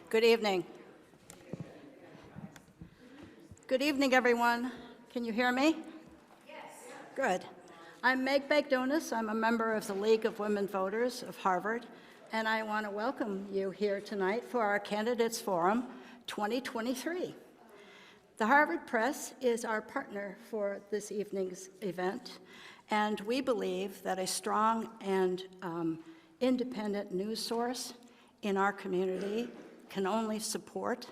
Good evening. Good evening, everyone. Can you hear me? Yes. Good. I'm Meg Bagdonis. I'm a member of the League of Women Voters of Harvard, and I want to welcome you here tonight for our Candidates Forum 2023. The Harvard Press is our partner for this evening's event, and we believe that a strong and independent news source in our community can only support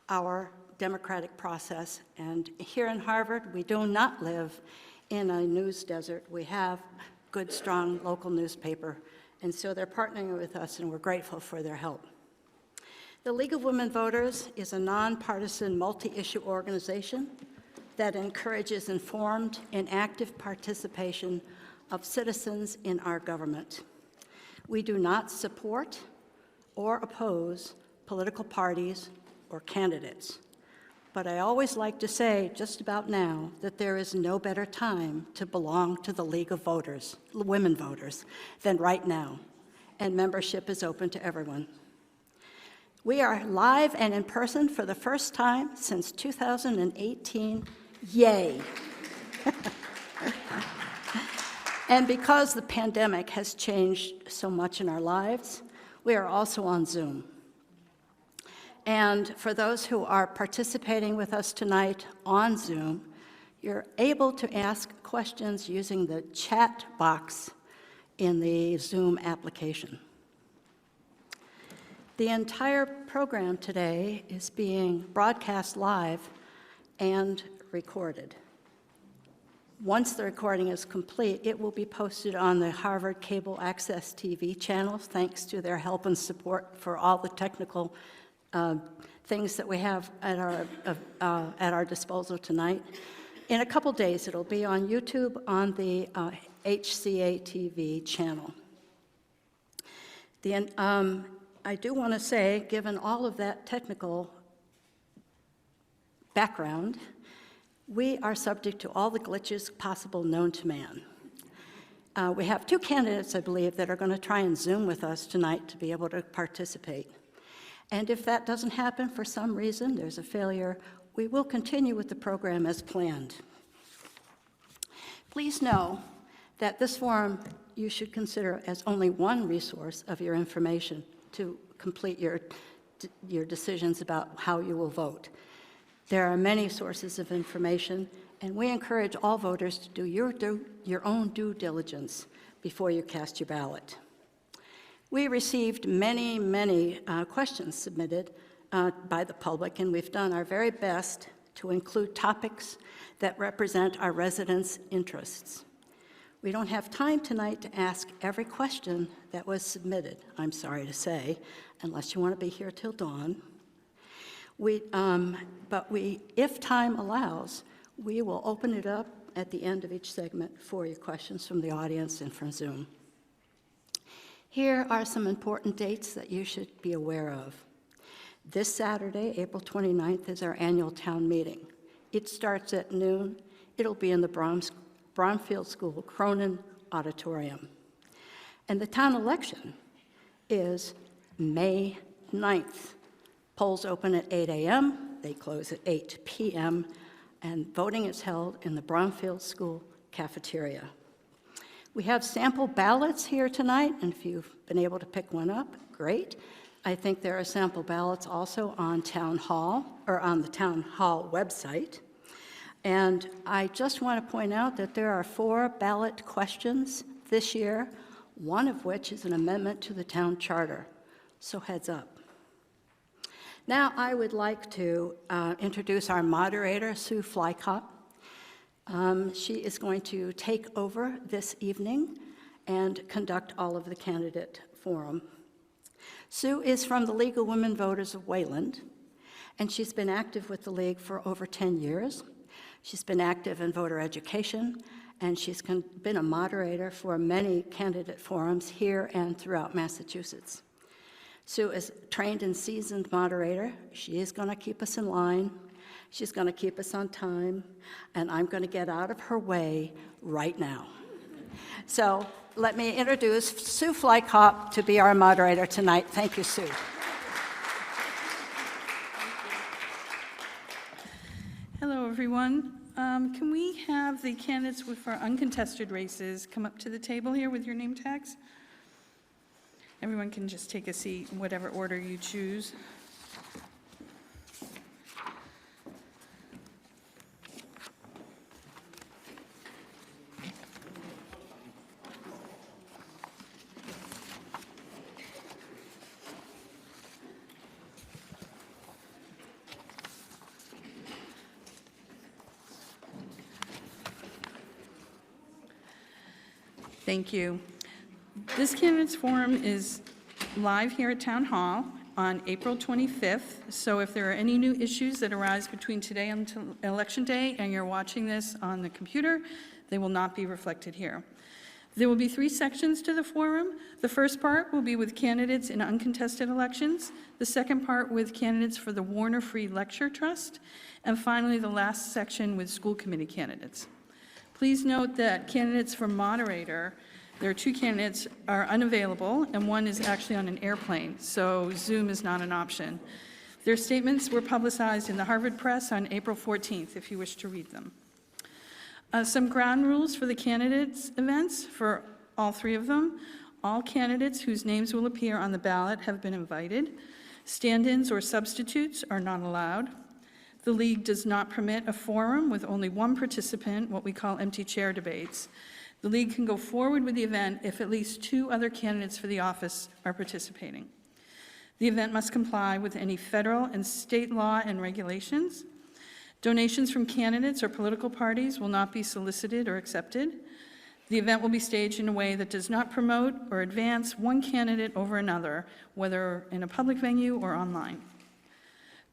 our democratic process. And here in Harvard, we do not live in a news desert. We have good, strong local newspaper, and so they're partnering with us, and we're grateful for their help. The League of Women Voters is a nonpartisan, multi-issue organization that encourages informed and active participation of citizens in our government. We do not support or oppose political parties or candidates. But I always like to say, just about now, that there is no better time to belong to the League of Voters, Women Voters, than right now, and membership is open to everyone. We are live and in person for the first time since 2018. Yay! And because the pandemic has changed so much in our lives, we are also on Zoom. And for those who are participating with us tonight on Zoom, you're able to ask questions using the chat box in the Zoom application. The entire program today is being broadcast live and recorded. Once the recording is complete, it will be posted on the Harvard Cable Access TV channel, thanks to their help and support for all the technical things that we have at our disposal tonight. In a couple days, it'll be on YouTube on the HCA TV channel. I do want to say, given all of that technical background, we are subject to all the glitches possible known to man. We have two candidates, I believe, that are going to try and Zoom with us tonight to be able to participate. And if that doesn't happen for some reason, there's a failure, we will continue with the program as planned. Please know that this forum you should consider as only one resource of your information to complete your decisions about how you will vote. There are many sources of information, and we encourage all voters to do your own due diligence before you cast your ballot. We received many questions submitted by the public, and we've done our very best to include topics that represent our residents' interests. We don't have time tonight to ask every question that was submitted, I'm sorry to say, unless you want to be here till dawn. But if time allows, we will open it up at the end of each segment for your questions from the audience and from Zoom. Here are some important dates that you should be aware of. This Saturday, April 29th, is our annual town meeting. It starts at noon. It'll be in the Bromfield School, Cronin Auditorium. And the town election is May 9th. Polls open at 8 a.m., they close at 8 p.m., and voting is held in the Bromfield School cafeteria. We have sample ballots here tonight, and if you've been able to pick one up, great. I think there are sample ballots also on Town Hall, or on the Town Hall website. And I just want to point out that there are 4 ballot questions this year, one of which is an amendment to the town charter. So heads up. Now I would like to introduce our moderator, Sue Flykop. She is going to take over this evening and conduct all of the candidate forum. Sue is from the League of Women Voters of Wayland, and she's been active with the League for over 10 years. She's been active in voter education, and she's been a moderator for many candidate forums here and throughout Massachusetts. Sue is a trained and seasoned moderator. She is going to keep us in line. She's going to keep us on time, and I'm going to get out of her way right now. So let me introduce Sue Flykop to be our moderator tonight. Thank you, Sue. Hello, everyone. Can we have the candidates for uncontested races come up to the table here with your name tags? Everyone can just take a seat in whatever order you choose. Thank you. This candidates forum is live here at Town Hall on April 25th. So if there are any new issues that arise between today and Election Day and you're watching this on the computer, they will not be reflected here. There will be 3 sections to the forum. The first part will be with candidates in uncontested elections, the second part with candidates for the Warner Free Lecture Trust, and finally the last section with school committee candidates. Please note that candidates for moderator, there are 2 candidates are unavailable, and one is actually on an airplane, so Zoom is not an option. Their statements were publicized in the Harvard Press on April 14th, if you wish to read them. Some ground rules for the candidates' events, for all 3 of them. All candidates whose names will appear on the ballot have been invited. Stand-ins or substitutes are not allowed. The League does not permit a forum with only 1 participant, what we call empty chair debates. The League can go forward with the event if at least 2 other candidates for the office are participating. The event must comply with any federal and state law and regulations. Donations from candidates or political parties will not be solicited or accepted. The event will be staged in a way that does not promote or advance one candidate over another, whether in a public venue or online.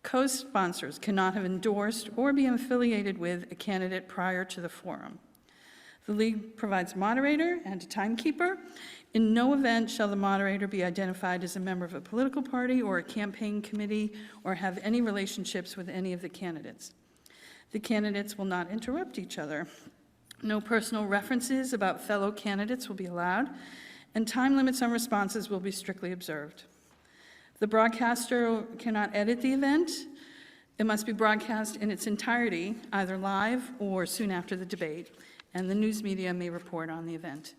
Co-sponsors cannot have endorsed or be affiliated with a candidate prior to the forum. The League provides moderator and a timekeeper. In no event shall the moderator be identified as a member of a political party or a campaign committee or have any relationships with any of the candidates. The candidates will not interrupt each other. No personal references about fellow candidates will be allowed, and time limits on responses will be strictly observed. The broadcaster cannot edit the event. It must be broadcast in its entirety, either live or soon after the debate, and the news media may report on the event.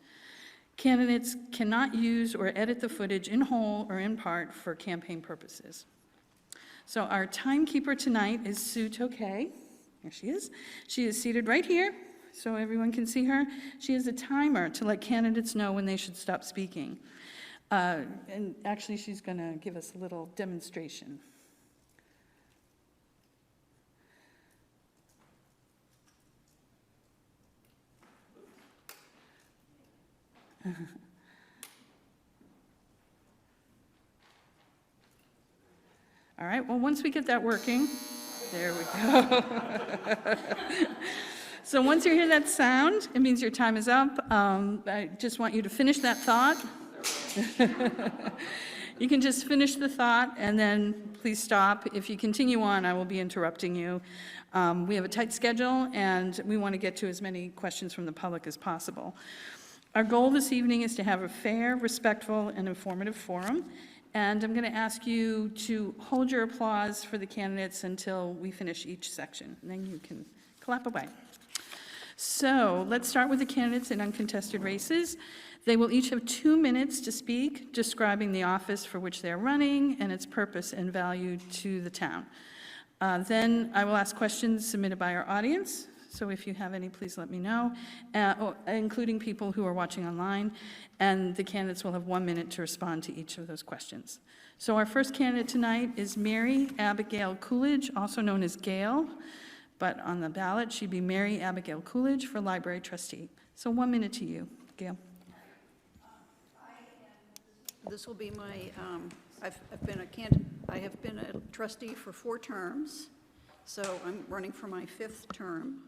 Candidates cannot use or edit the footage in whole or in part for campaign purposes. So our timekeeper tonight is Sue Tokay. There she is. She is seated right here, so everyone can see her. She has a timer to let candidates know when they should stop speaking. And actually, she's going to give us a little demonstration. All right, well, once we get that working, there we go. So once you hear that sound, it means your time is up. I just want you to finish that thought. You can just finish the thought and then please stop. If you continue on, I will be interrupting you. We have a tight schedule and we want to get to as many questions from the public as possible. Our goal this evening is to have a fair, respectful, and informative forum. And I'm going to ask you to hold your applause for the candidates until we finish each section. And then you can clap away. So let's start with the candidates in uncontested races. They will each have 2 minutes to speak, describing the office for which they're running and its purpose and value to the town. Then I will ask questions submitted by our audience. So if you have any, please let me know, including people who are watching online. And the candidates will have 1 minute to respond to each of those questions. So our first candidate tonight is Mary Abigail Coolidge, also known as Gail. But on the ballot, she'd be Mary Abigail Coolidge for library trustee. So 1 minute to you, Gail. This will be my, I have been a trustee for 4 terms, so I'm running for my 5th term.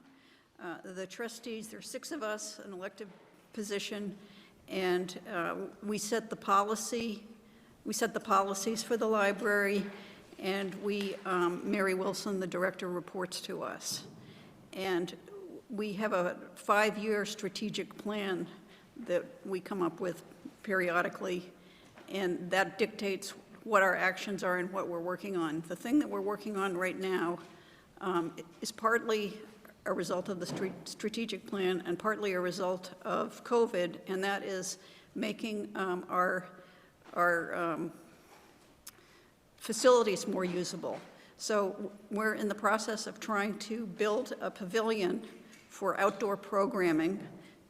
The trustees, there are 6 of us, an elected position, and we set the policy. We set the policies for the library, and Mary Wilson, the director, reports to us. And we have a 5-year strategic plan that we come up with periodically, and that dictates what our actions are and what we're working on. The thing that we're working on right now is partly a result of the strategic plan and partly a result of COVID, and that is making our facilities more usable. So we're in the process of trying to build a pavilion for outdoor programming.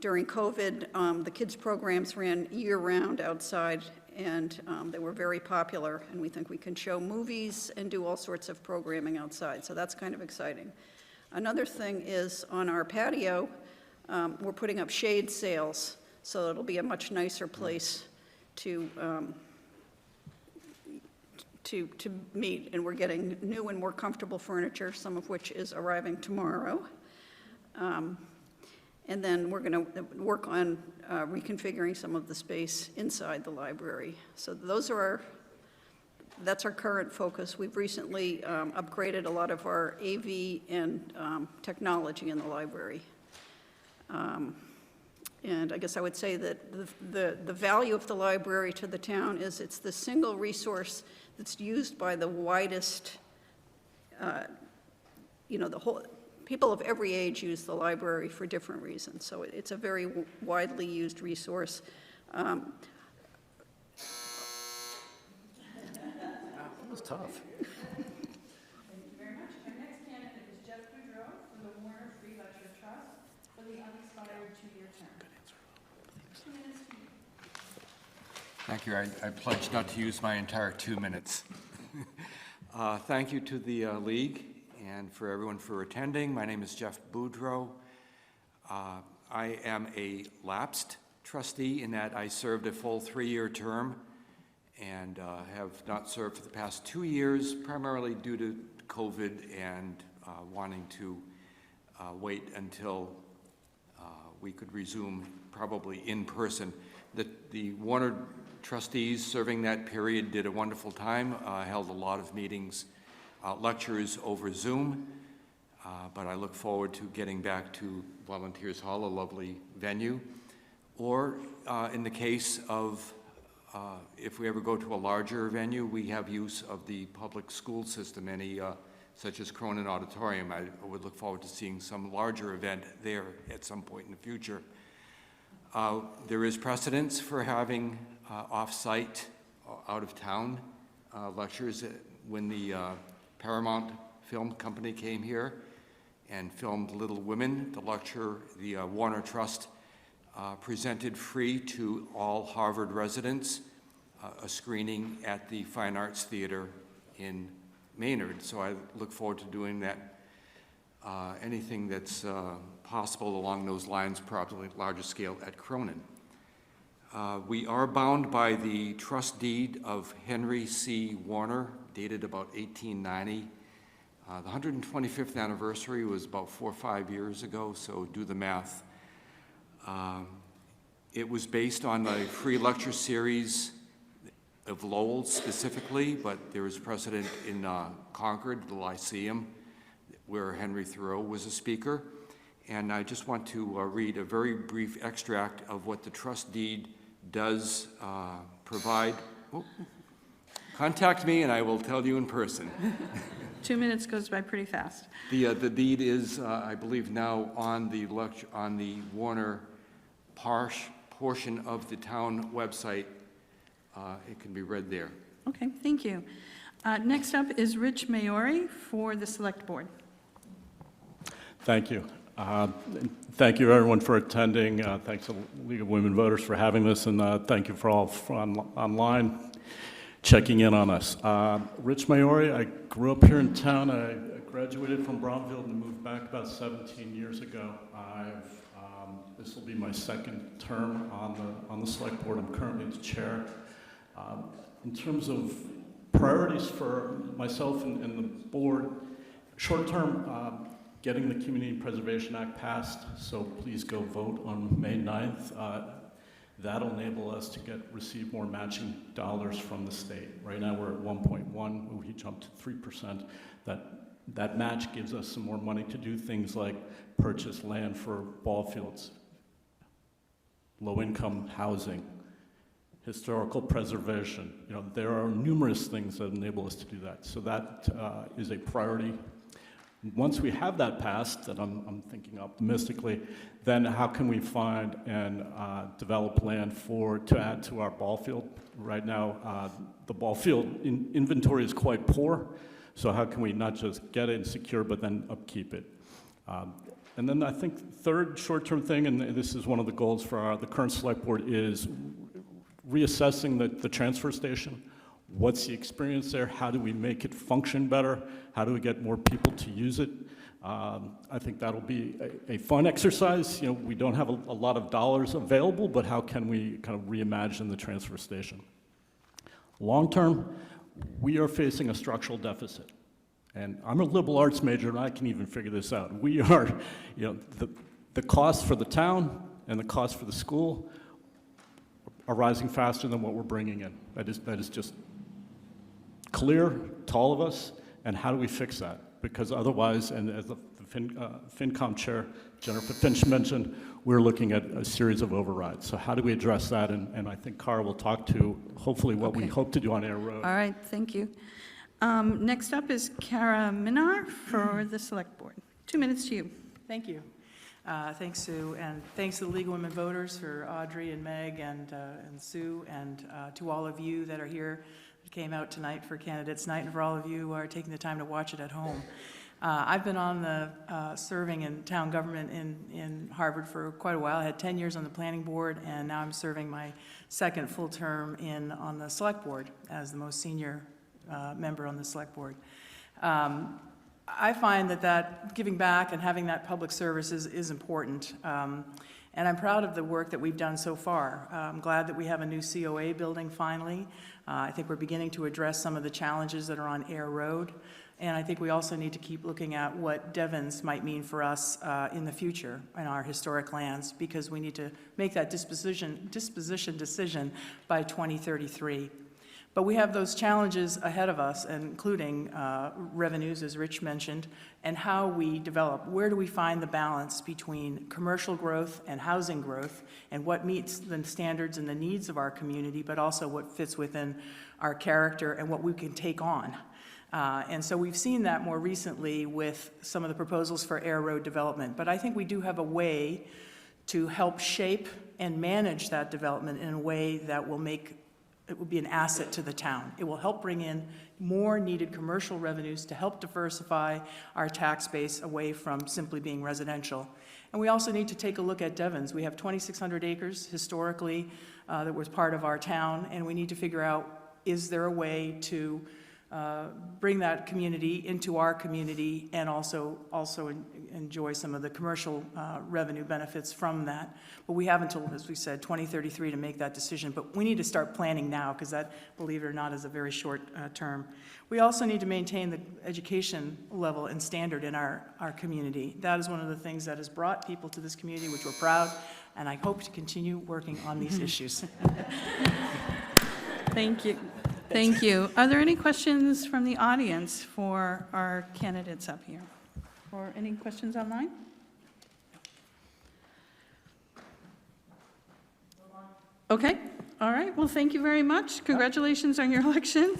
During COVID, the kids' programs ran year-round outside, and they were very popular, and we think we can show movies and do all sorts of programming outside, so that's kind of exciting. Another thing is on our patio, we're putting up shade sails, so it'll be a much nicer place to meet, and we're getting new and more comfortable furniture, some of which is arriving tomorrow. And then we're going to work on reconfiguring some of the space inside the library. So that's our current focus. We've recently upgraded a lot of our AV and technology in the library. And I guess I would say that the value of the library to the town is it's the single resource that's used by the widest, the whole, people of every age use the library for different reasons. So it's a very widely used resource. That was tough. Thank you very much. Our next candidate is Jeff Boudreau from the Warner Free Lecture Trust for the unexpired 2-year term. Thank you. I pledge not to use my entire 2 minutes. Thank you to the League and for everyone for attending. My name is Jeff Boudreau. I am a lapsed trustee in that I served a full 3-year term and have not served for the past 2 years, primarily due to COVID and wanting to wait until we could resume probably in person. The Warner trustees serving that period did a wonderful time, held a lot of meetings, lectures over Zoom, but I look forward to getting back to Volunteers Hall, a lovely venue, or in the case of if we ever go to a larger venue, we have use of the public school system, such as Cronin Auditorium. I would look forward to seeing some larger event there at some point in the future. There is precedence for having off-site, out-of-town lectures. When the Paramount Film Company came here and filmed Little Women, the lecture the Warner Trust presented free to all Harvard residents, a screening at the Fine Arts Theater in Maynard. So I look forward to doing that. Anything that's possible along those lines, probably larger scale at Cronin. We are bound by the trust deed of Henry C. Warner, dated about 1890. The 125th anniversary was about 4 or 5 years ago, so do the math. It was based on the free lecture series of Lowell specifically, but there was precedent in Concord, the Lyceum, where Henry Thoreau was a speaker. And I just want to read a very brief extract of what the trust deed does provide. Oh. Contact me and I will tell you in person. 2 minutes goes by pretty fast. The deed is, I believe, now on the Warner portion of the town website. It can be read there. Okay, thank you. Next up is Rich Maori for the Select Board. Thank you. Thank you, everyone, for attending. Thanks to the League of Women Voters for having this, and thank you for all online checking in on us. Rich Maori, I grew up here in town. I graduated from Bromfield and moved back about 17 years ago. This will be my second term on the Select Board. I'm currently the chair. In terms of priorities for myself and the board, short term, getting the Community Preservation Act passed, so please go vote on May 9th. That'll enable us to receive more matching dollars from the state. Right now we're at 1.1, we jumped to 3%. That match gives us some more money to do things like purchase land for ball fields, low-income housing, historical preservation. There are numerous things that enable us to do that. So that is a priority. Once we have that passed, and I'm thinking optimistically, then how can we find and develop land to add to our ball field? Right now, the ball field inventory is quite poor, so how can we not just get it and secure, but then upkeep it? And then I think third short-term thing, and this is one of the goals for the current select board, is reassessing the transfer station. What's the experience there? How do we make it function better? How do we get more people to use it? I think that'll be a fun exercise. You know, we don't have a lot of dollars available, but how can we kind of reimagine the transfer station? Long term, we are facing a structural deficit. And I'm a liberal arts major, and I can even figure this out. We are, you know, the cost for the town and the cost for the school are rising faster than what we're bringing in. That is just clear to all of us, and how do we fix that? Because otherwise, and as the FinCom chair, Jennifer Finch mentioned, we're looking at a series of overrides. So how do we address that? And I think Cara will talk to, hopefully, what we hope to do on Air Road. All right, thank you. Next up is Cara Minar for the Select Board. 2 minutes to you. Thank you. Thanks, Sue, and thanks to the League of Women Voters, for Audrey and Meg and Sue, and to all of you that are here, that came out tonight for Candidates Night, and for all of you who are taking the time to watch it at home. I've been on the serving in town government in Harvard for quite a while. I had 10 years on the planning board, and now I'm serving my second full term on the select board as the most senior member on the select board. I find that giving back and having that public service is important. And I'm proud of the work that we've done so far. I'm glad that we have a new COA building finally. I think we're beginning to address some of the challenges that are on Air Road. And I think we also need to keep looking at what Devens might mean for us in the future in our historic lands, because we need to make that disposition decision by 2033. But we have those challenges ahead of us, including revenues, as Rich mentioned, and how we develop. Where do we find the balance between commercial growth and housing growth, and what meets the standards and the needs of our community, but also what fits within our character and what we can take on? And so we've seen that more recently with some of the proposals for Air Road development. But I think we do have a way to help shape and manage that development in a way that will be an asset to the town. It will help bring in more needed commercial revenues to help diversify our tax base away from simply being residential. And we also need to take a look at Devens. We have 2,600 acres historically that was part of our town, and we need to figure out, is there a way to bring that community into our community and also enjoy some of the commercial revenue benefits from that. But we have until, as we said, 2033 to make that decision. But we need to start planning now, because that, believe it or not, is a very short term. We also need to maintain the education level and standard in our community. That is one of the things that has brought people to this community, which we're proud, and I hope to continue working on these issues. Thank you. Thank you. Are there any questions from the audience for our candidates up here? Or any questions online? Okay. All right. Well, thank you very much. Congratulations on your election.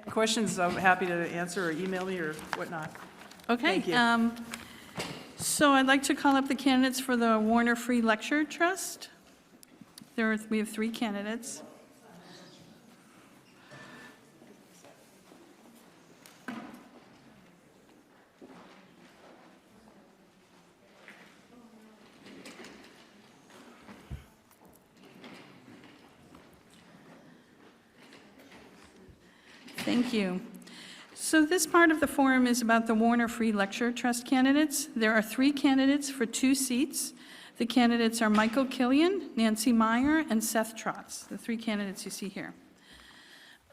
Questions, I'm happy to answer, or email me or whatnot. Okay. Thank you. So I'd like to call up the candidates for the Warner Free Lecture Trust. We have 3 candidates. Thank you. So this part of the forum is about the Warner Free Lecture Trust candidates. There are 3 candidates for 2 seats. The candidates are Michael Killian, Nancy Meyer, and Seth Trotz, the 3 candidates you see here.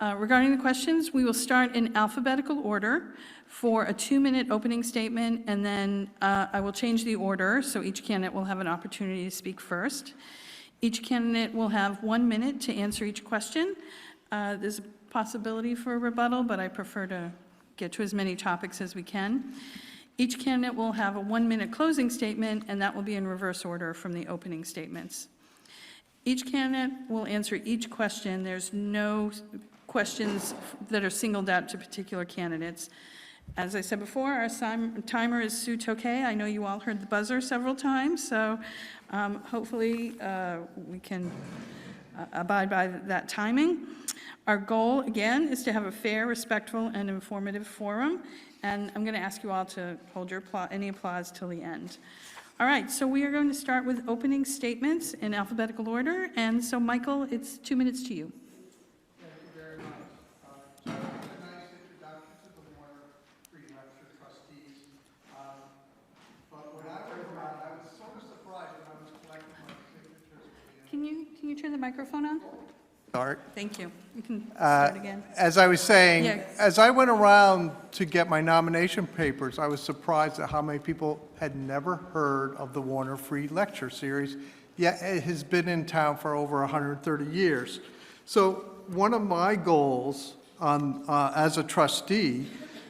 Regarding the questions, we will start in alphabetical order for a 2-minute opening statement, and then I will change the order, so each candidate will have an opportunity to speak first. Each candidate will have 1 minute to answer each question. There's a possibility for a rebuttal, but I prefer to get to as many topics as we can. Each candidate will have a 1-minute closing statement, and that will be in reverse order from the opening statements. Each candidate will answer each question. There's no questions that are singled out to particular candidates. As I said before, our timer is Sue Tokay. I know you all heard the buzzer several times, so hopefully we can abide by that timing. Our goal, again, is to have a fair, respectful, and informative forum, and I'm going to ask you all to hold your any applause till the end. All right, so we are going to start with opening statements in alphabetical order, and so Michael, it's 2 minutes to you. Thank you very much. A nice introduction to the Warner Free Lecture trustees. But when I was around, I was sort of surprised when I was collecting my signatures. Can you turn the microphone on? Start. Thank you. You can start again. As I was saying, Yeah. as I went around to get my nomination papers, I was surprised at how many people had never heard of the Warner Free Lecture Series, yet it has been in town for over 130 years. So one of my goals as a trustee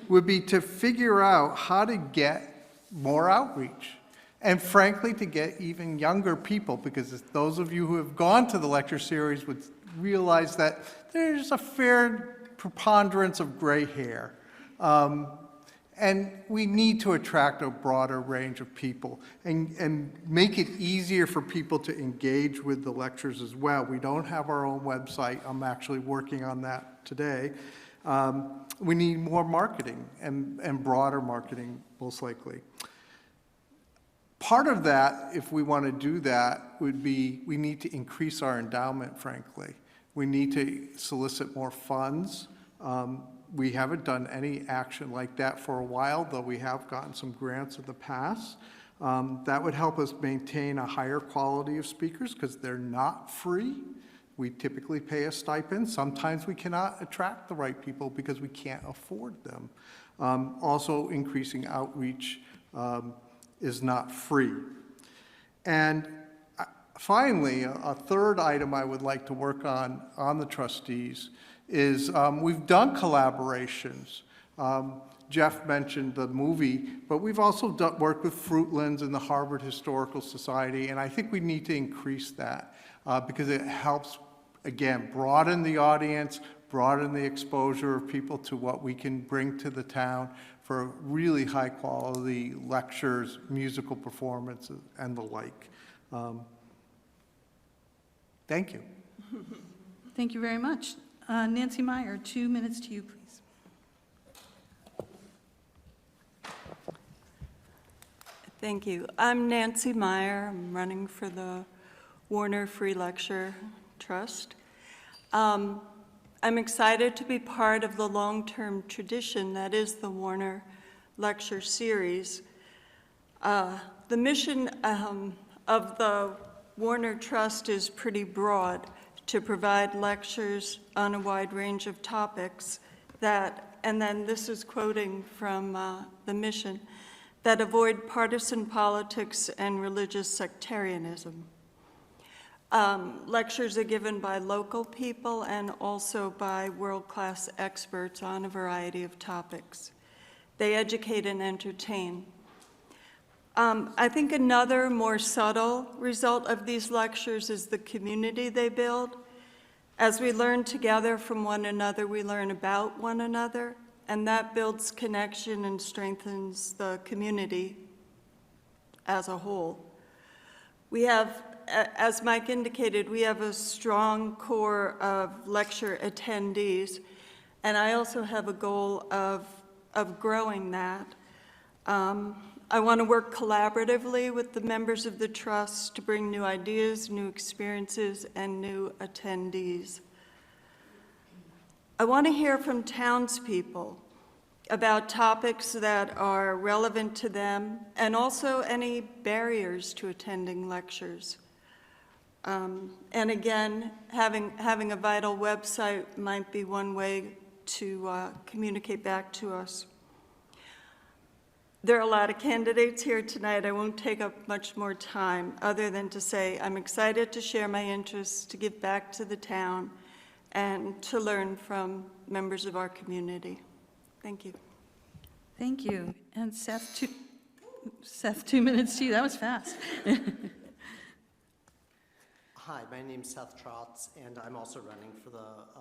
would be to figure out how to get more outreach. And frankly, to get even younger people, because those of you who have gone to the lecture series would realize that there's a fair preponderance of gray hair. And we need to attract a broader range of people and make it easier for people to engage with the lectures as well. We don't have our own website. I'm actually working on that today. We need more marketing and broader marketing, most likely. Part of that, if we want to do that, would be we need to increase our endowment, frankly. We need to solicit more funds. We haven't done any action like that for a while, though we have gotten some grants in the past. That would help us maintain a higher quality of speakers because they're not free. We typically pay a stipend. Sometimes we cannot attract the right people because we can't afford them. Also, increasing outreach is not free. And finally, a third item I would like to work on the trustees is we've done collaborations. Jeff mentioned the movie, but we've also worked with Fruitlands and the Harvard Historical Society, and I think we need to increase that because it helps, again, broaden the audience, broaden the exposure of people to what we can bring to the town for really high quality lectures, musical performances, and the like. Thank you. Thank you very much. Nancy Meyer, 2 minutes to you, please. Thank you. I'm Nancy Meyer. I'm running for the Warner Free Lecture Trust. I'm excited to be part of the long-term tradition that is the Warner Lecture Series. The mission of the Warner Trust is pretty broad, to provide lectures on a wide range of topics that, and then this is quoting from the mission, that avoid partisan politics and religious sectarianism. Lectures are given by local people and also by world-class experts on a variety of topics. They educate and entertain. I think another more subtle result of these lectures is the community they build. As we learn together from one another, we learn about one another, and that builds connection and strengthens the community as a whole. We have, as Mike indicated, we have a strong core of lecture attendees, and I also have a goal of growing that. I want to work collaboratively with the members of the trust to bring new ideas, new experiences, and new attendees. I want to hear from townspeople about topics that are relevant to them and also any barriers to attending lectures. And again, having a vital website might be one way to communicate back to us. There are a lot of candidates here tonight. I won't take up much more time other than to say I'm excited to share my interests, to give back to the town, and to learn from members of our community. Thank you. Thank you. And Seth, 2 minutes to you. That was fast. Hi, my name's Seth Trotz, and I'm also running for the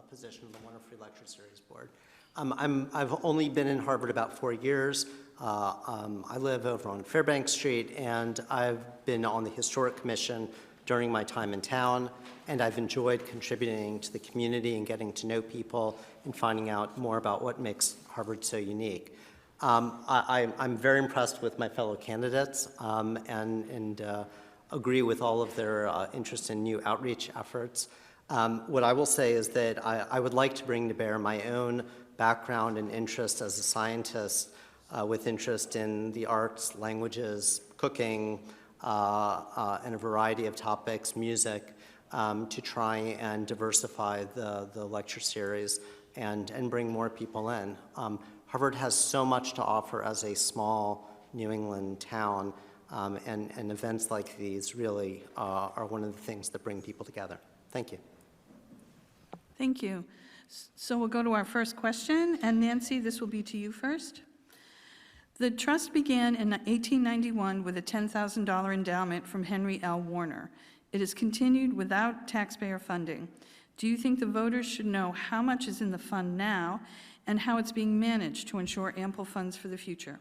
position of the Warner Free Lecture Series Board. I've only been in Harvard about 4 years. I live over on Fairbank Street, and I've been on the Historic Commission during my time in town, and I've enjoyed contributing to the community and getting to know people and finding out more about what makes Harvard so unique. I'm very impressed with my fellow candidates and agree with all of their interest in new outreach efforts. What I will say is that I would like to bring to bear my own background and interest as a scientist with interest in the arts, languages, cooking, and a variety of topics, music, to try and diversify the lecture series and bring more people in. Harvard has so much to offer as a small New England town, and events like these really are one of the things that bring people together. Thank you. Thank you. So we'll go to our first question, and Nancy, this will be to you first. The trust began in 1891 with a $10,000 endowment from Henry L. Warner. It has continued without taxpayer funding. Do you think the voters should know how much is in the fund now and how it's being managed to ensure ample funds for the future?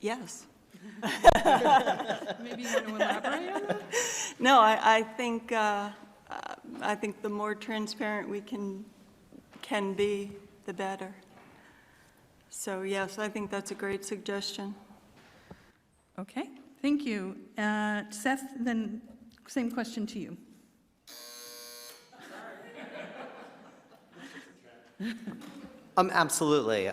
Yes. Maybe you want to elaborate on that? No, I think the more transparent we can be, the better. So yes, I think that's a great suggestion. Okay, thank you. Seth, then same question to you. Absolutely.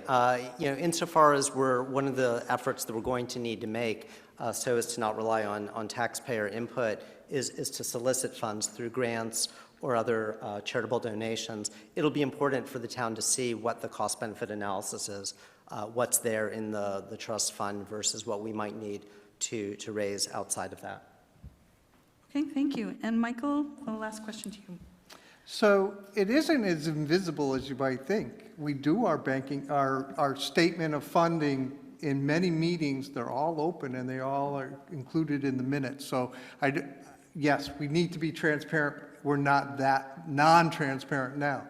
Insofar as one of the efforts that we're going to need to make so as to not rely on taxpayer input is to solicit funds through grants or other charitable donations. It'll be important for the town to see what the cost-benefit analysis is, what's there in the trust fund versus what we might need to raise outside of that. Okay, thank you. And Michael, the last question to you. So it isn't as invisible as you might think. We do our banking, our statement of funding in many meetings. They're all open and they all are included in the minutes. So yes, we need to be transparent. We're not that non-transparent now.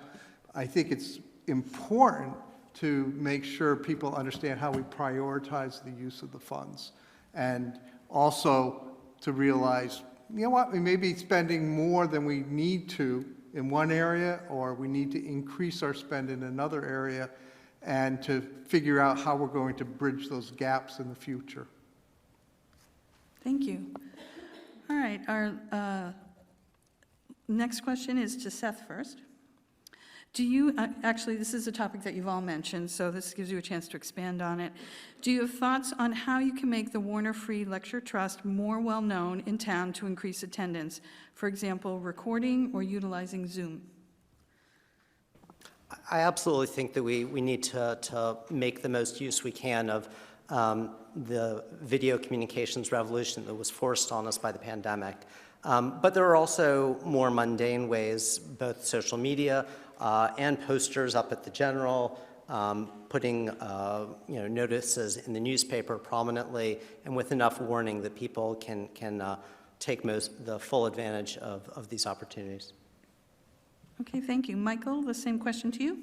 I think it's important to make sure people understand how we prioritize the use of the funds. And also to realize, you know what, we may be spending more than we need to in one area, or we need to increase our spend in another area, and to figure out how we're going to bridge those gaps in the future. Thank you. All right, our next question is to Seth first. Do you, actually, this is a topic that you've all mentioned, so this gives you a chance to expand on it. Do you have thoughts on how you can make the Warner Free Lecture Trust more well-known in town to increase attendance? For example, recording or utilizing Zoom? I absolutely think that we need to make the most use we can of the video communications revolution that was forced on us by the pandemic. But there are also more mundane ways, both social media and posters up at the General, putting notices in the newspaper prominently and with enough warning that people can take the full advantage of these opportunities. Okay, thank you. Michael, the same question to you.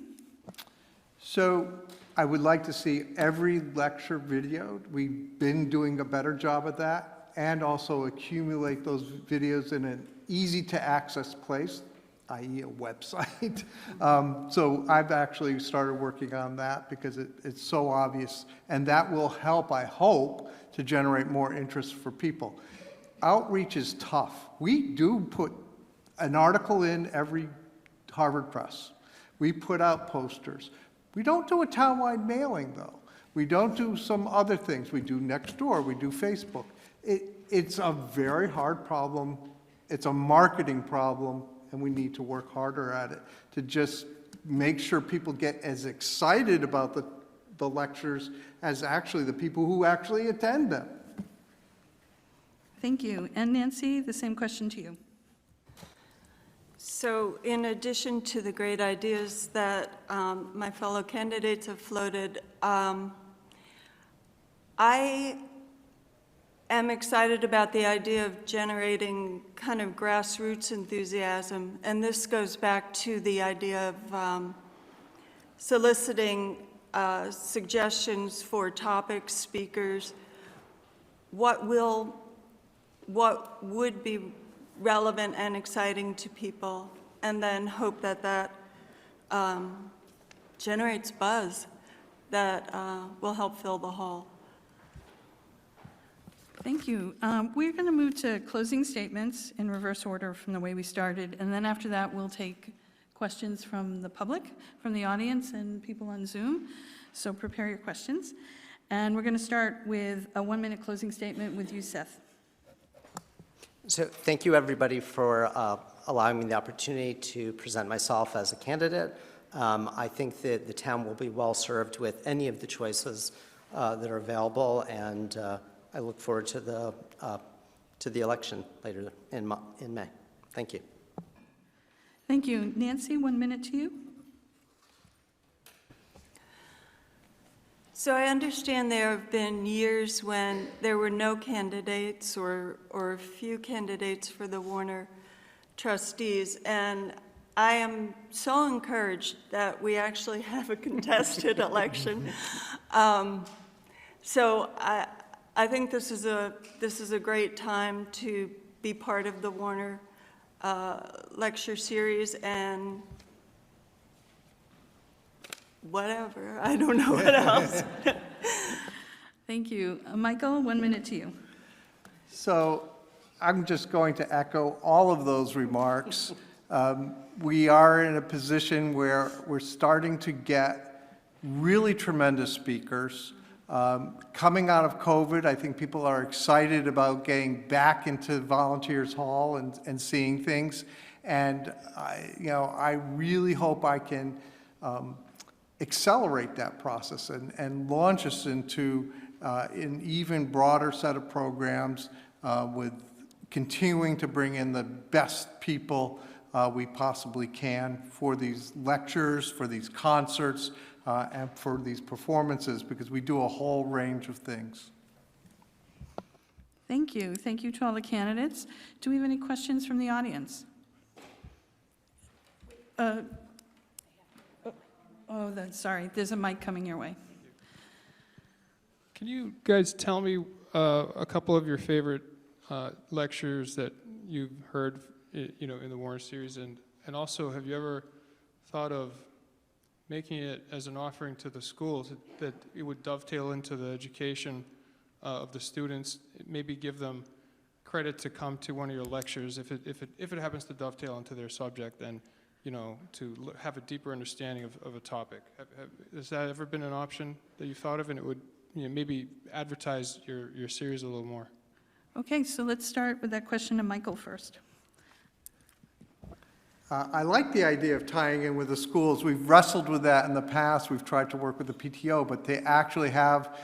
So I would like to see every lecture videoed. We've been doing a better job of that, and also accumulate those videos in an easy-to-access place, i.e. a website. So I've actually started working on that because it's so obvious, and that will help, I hope, to generate more interest for people. Outreach is tough. We do put an article in every Harvard Press. We put out posters. We don't do a townwide mailing, though. We don't do some other things. We do Nextdoor, we do Facebook. It's a very hard problem. It's a marketing problem, and we need to work harder at it to just make sure people get as excited about the lectures as actually the people who actually attend them. Thank you. And Nancy, the same question to you. So in addition to the great ideas that my fellow candidates have floated, I am excited about the idea of generating kind of grassroots enthusiasm, and this goes back to the idea of soliciting suggestions for topics, speakers, what would be relevant and exciting to people, and then hope that that generates buzz that will help fill the hall. Thank you. We're going to move to closing statements in reverse order from the way we started, and then after that, we'll take questions from the public, from the audience, and people on Zoom. So prepare your questions. And we're going to start with a 1-minute closing statement with you, Seth. So thank you, everybody, for allowing me the opportunity to present myself as a candidate. I think that the town will be well served with any of the choices that are available, and I look forward to the election later in May. Thank you. Thank you. Nancy, 1 minute to you. So I understand there have been years when there were no candidates or few candidates for the Warner trustees, and I am so encouraged that we actually have a contested election. So I think this is a great time to be part of the Warner lecture series and whatever. I don't know what else. Thank you. Michael, 1 minute to you. So I'm just going to echo all of those remarks. We are in a position where we're starting to get really tremendous speakers. Coming out of COVID, I think people are excited about getting back into Volunteers Hall and seeing things. And I really hope I can accelerate that process and launch us into an even broader set of programs with continuing to bring in the best people we possibly can for these lectures, for these concerts, and for these performances, because we do a whole range of things. Thank you. Thank you to all the candidates. Do we have any questions from the audience? Sorry, there's a mic coming your way. Can you guys tell me a couple of your favorite lectures that you've heard, in the Warner series, and also have you ever thought of making it as an offering to the schools that it would dovetail into the education of the students, maybe give them credit to come to one of your lectures if it happens to dovetail into their subject, then to have a deeper understanding of a topic. Has that ever been an option that you thought of, and it would maybe advertise your series a little more? Okay, so let's start with that question to Michael first. I like the idea of tying in with the schools. We've wrestled with that in the past. We've tried to work with the PTO, but they actually have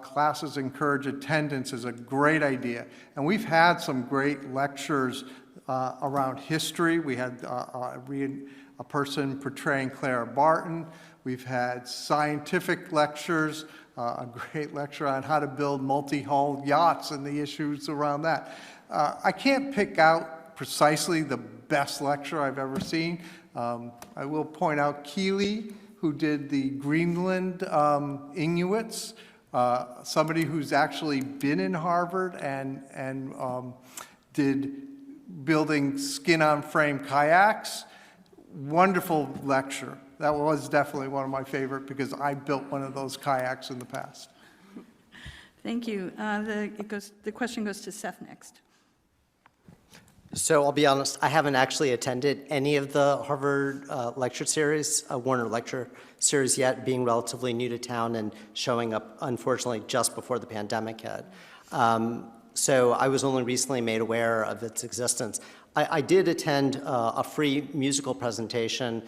classes encourage attendance is a great idea. And we've had some great lectures around history. We had a person portraying Clara Barton. We've had scientific lectures, a great lecture on how to build multi-hull yachts and the issues around that. I can't pick out precisely the best lecture I've ever seen. I will point out Keeley, who did the Greenland Inuits, somebody who's actually been in Harvard and did building skin-on-frame kayaks. Wonderful lecture. That was definitely one of my favorite because I built one of those kayaks in the past. Thank you. The question goes to Seth next. So I'll be honest, I haven't actually attended any of the Harvard lecture series, Warner lecture series yet, being relatively new to town and showing up, unfortunately, just before the pandemic hit. So I was only recently made aware of its existence. I did attend a free musical presentation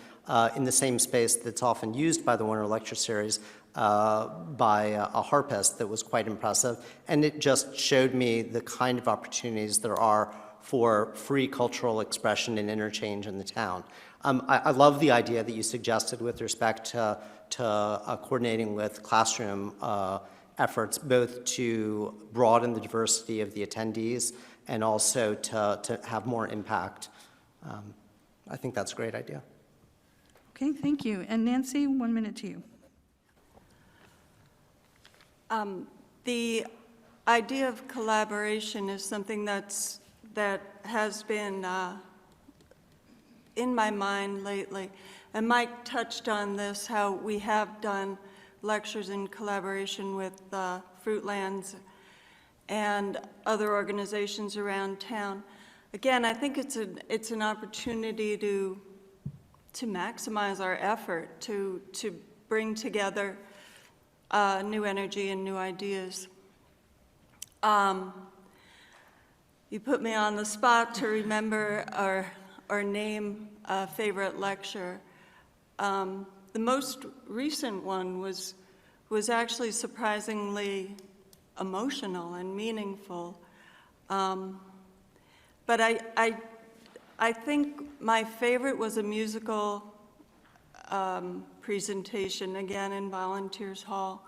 in the same space that's often used by the Warner lecture series by a harpist that was quite impressive. And it just showed me the kind of opportunities there are for free cultural expression and interchange in the town. I love the idea that you suggested with respect to coordinating with classroom efforts both to broaden the diversity of the attendees and also to have more impact. I think that's a great idea. Okay, thank you. And Nancy, 1 minute to you. The idea of collaboration is something that has been in my mind lately. And Mike touched on this, how we have done lectures in collaboration with Fruitlands and other organizations around town. Again, I think it's an opportunity to maximize our effort, to bring together new energy and new ideas. You put me on the spot to remember or name a favorite lecture. The most recent one was actually surprisingly emotional and meaningful. But I think my favorite was a musical presentation, again in Volunteers Hall.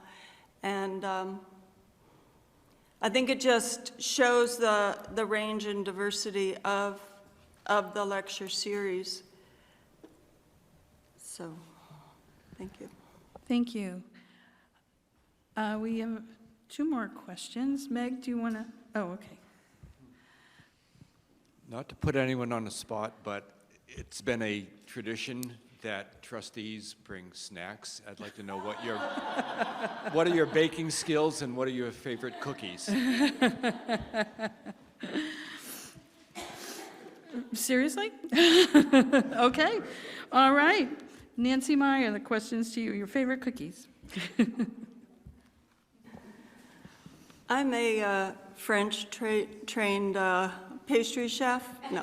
And I think it just shows the range and diversity of the lecture series. So, thank you. Thank you. We have 2 more questions. Meg, do you want to? Oh, okay. Not to put anyone on the spot, but it's been a tradition that trustees bring snacks. I'd like to know what are your baking skills and what are your favorite cookies? Seriously? Okay. All right. Nancy Meyer, the question's to you. Your favorite cookies? I'm a French trained pastry chef. No.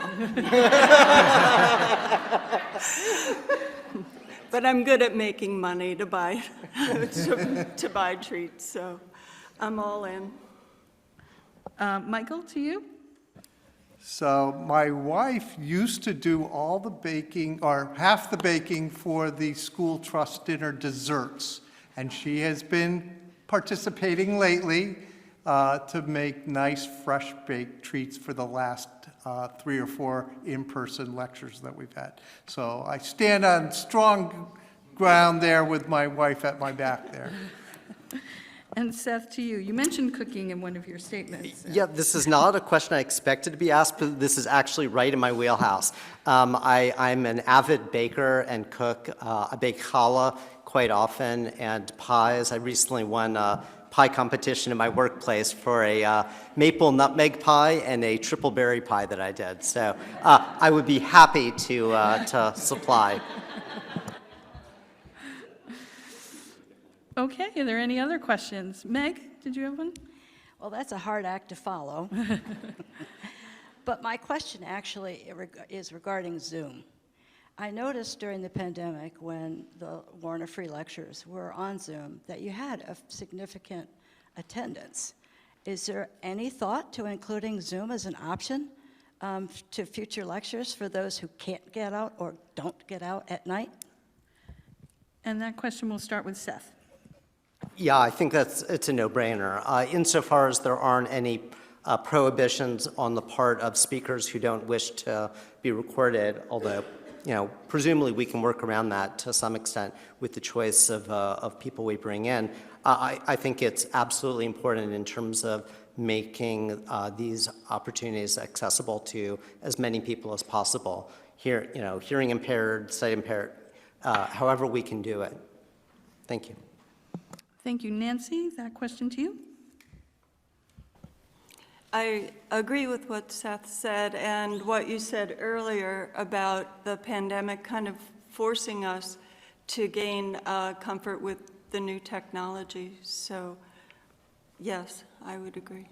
But I'm good at making money to buy to buy treats, so I'm all in. Michael, to you? So my wife used to do all the baking, or half the baking for the school trust dinner desserts. And she has been participating lately to make nice, fresh baked treats for the last 3 or 4 in-person lectures that we've had. So I stand on strong ground there with my wife at my back there. And Seth, to you. You mentioned cooking in one of your statements. Yeah, this is not a question I expected to be asked, but this is actually right in my wheelhouse. I'm an avid baker and cook. I bake challah quite often and pies. I recently won a pie competition in my workplace for a maple nutmeg pie and a triple berry pie that I did. So I would be happy to supply. Okay, are there any other questions? Meg, did you have one? Well, that's a hard act to follow. But my question actually is regarding Zoom. I noticed during the pandemic when the Warner Free Lectures were on Zoom that you had a significant attendance. Is there any thought to including Zoom as an option to future lectures for those who can't get out or don't get out at night? And that question will start with Seth. Yeah, I think it's a no-brainer. Insofar as there aren't any prohibitions on the part of speakers who don't wish to be recorded, although, presumably we can work around that to some extent with the choice of people we bring in. I think it's absolutely important in terms of making these opportunities accessible to as many people as possible. Hearing impaired, sight impaired, however we can do it. Thank you. Thank you. Nancy, that question to you? I agree with what Seth said and what you said earlier about the pandemic kind of forcing us to gain comfort with the new technology. So, yes, I would agree.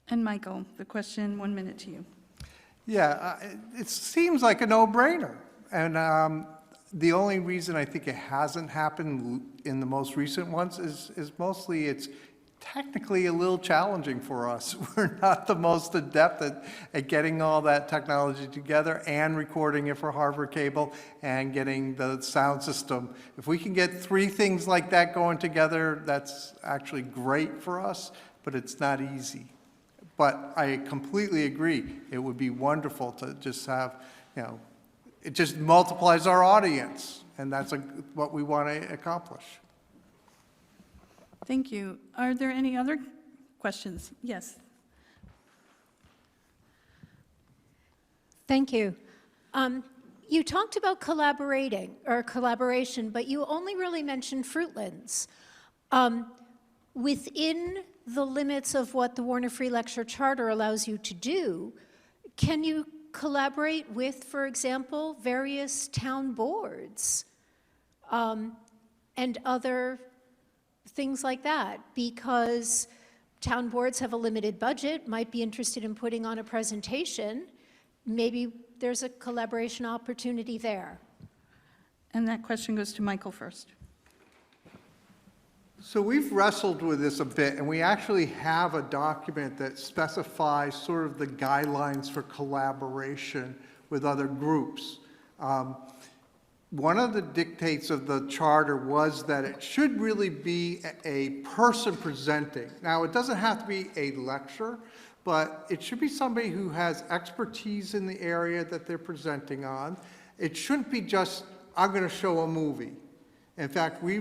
And Michael, the question, 1 minute to you. Yeah, it seems like a no-brainer. And the only reason I think it hasn't happened in the most recent ones is mostly it's technically a little challenging for us. We're not the most adept at getting all that technology together and recording it for Harvard Cable and getting the sound system. If we can get 3 things like that going together, that's actually great for us, but it's not easy. But I completely agree. It would be wonderful to just have, it just multiplies our audience, and that's what we want to accomplish. Thank you. Are there any other questions? Yes. Thank you. You talked about collaboration, but you only really mentioned Fruitlands. Within the limits of what the Warner Free Lecture Charter allows you to do, can you collaborate with, for example, various town boards and other things like that? Because town boards have a limited budget, might be interested in putting on a presentation. Maybe there's a collaboration opportunity there. And that question goes to Michael first. So we've wrestled with this a bit, and we actually have a document that specifies sort of the guidelines for collaboration with other groups. One of the dictates of the charter was that it should really be a person presenting. Now, it doesn't have to be a lecture, but it should be somebody who has expertise in the area that they're presenting on. It shouldn't be just, I'm going to show a movie. In fact, we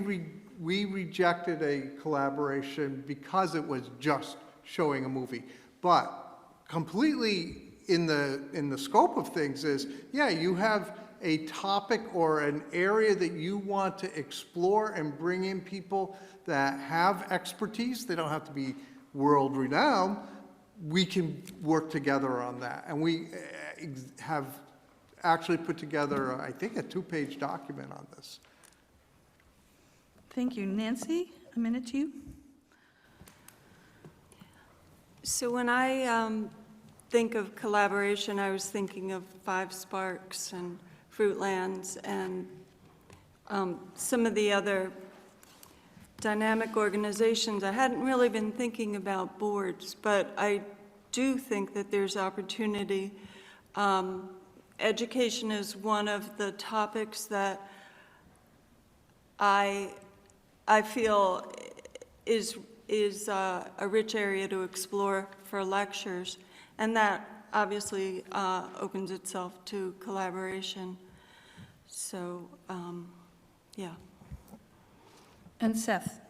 rejected a collaboration because it was just showing a movie. But completely in the scope of things is, yeah, you have a topic or an area that you want to explore and bring in people that have expertise. They don't have to be world-renowned. We can work together on that. And we have actually put together, I think, a 2-page document on this. Thank you. Nancy, a minute to you. So when I think of collaboration, I was thinking of Five Sparks and Fruitlands and some of the other dynamic organizations. I hadn't really been thinking about boards, but I do think that there's opportunity. Education is one of the topics that I feel is a rich area to explore for lectures, and that obviously opens itself to collaboration. So, yeah. And Seth.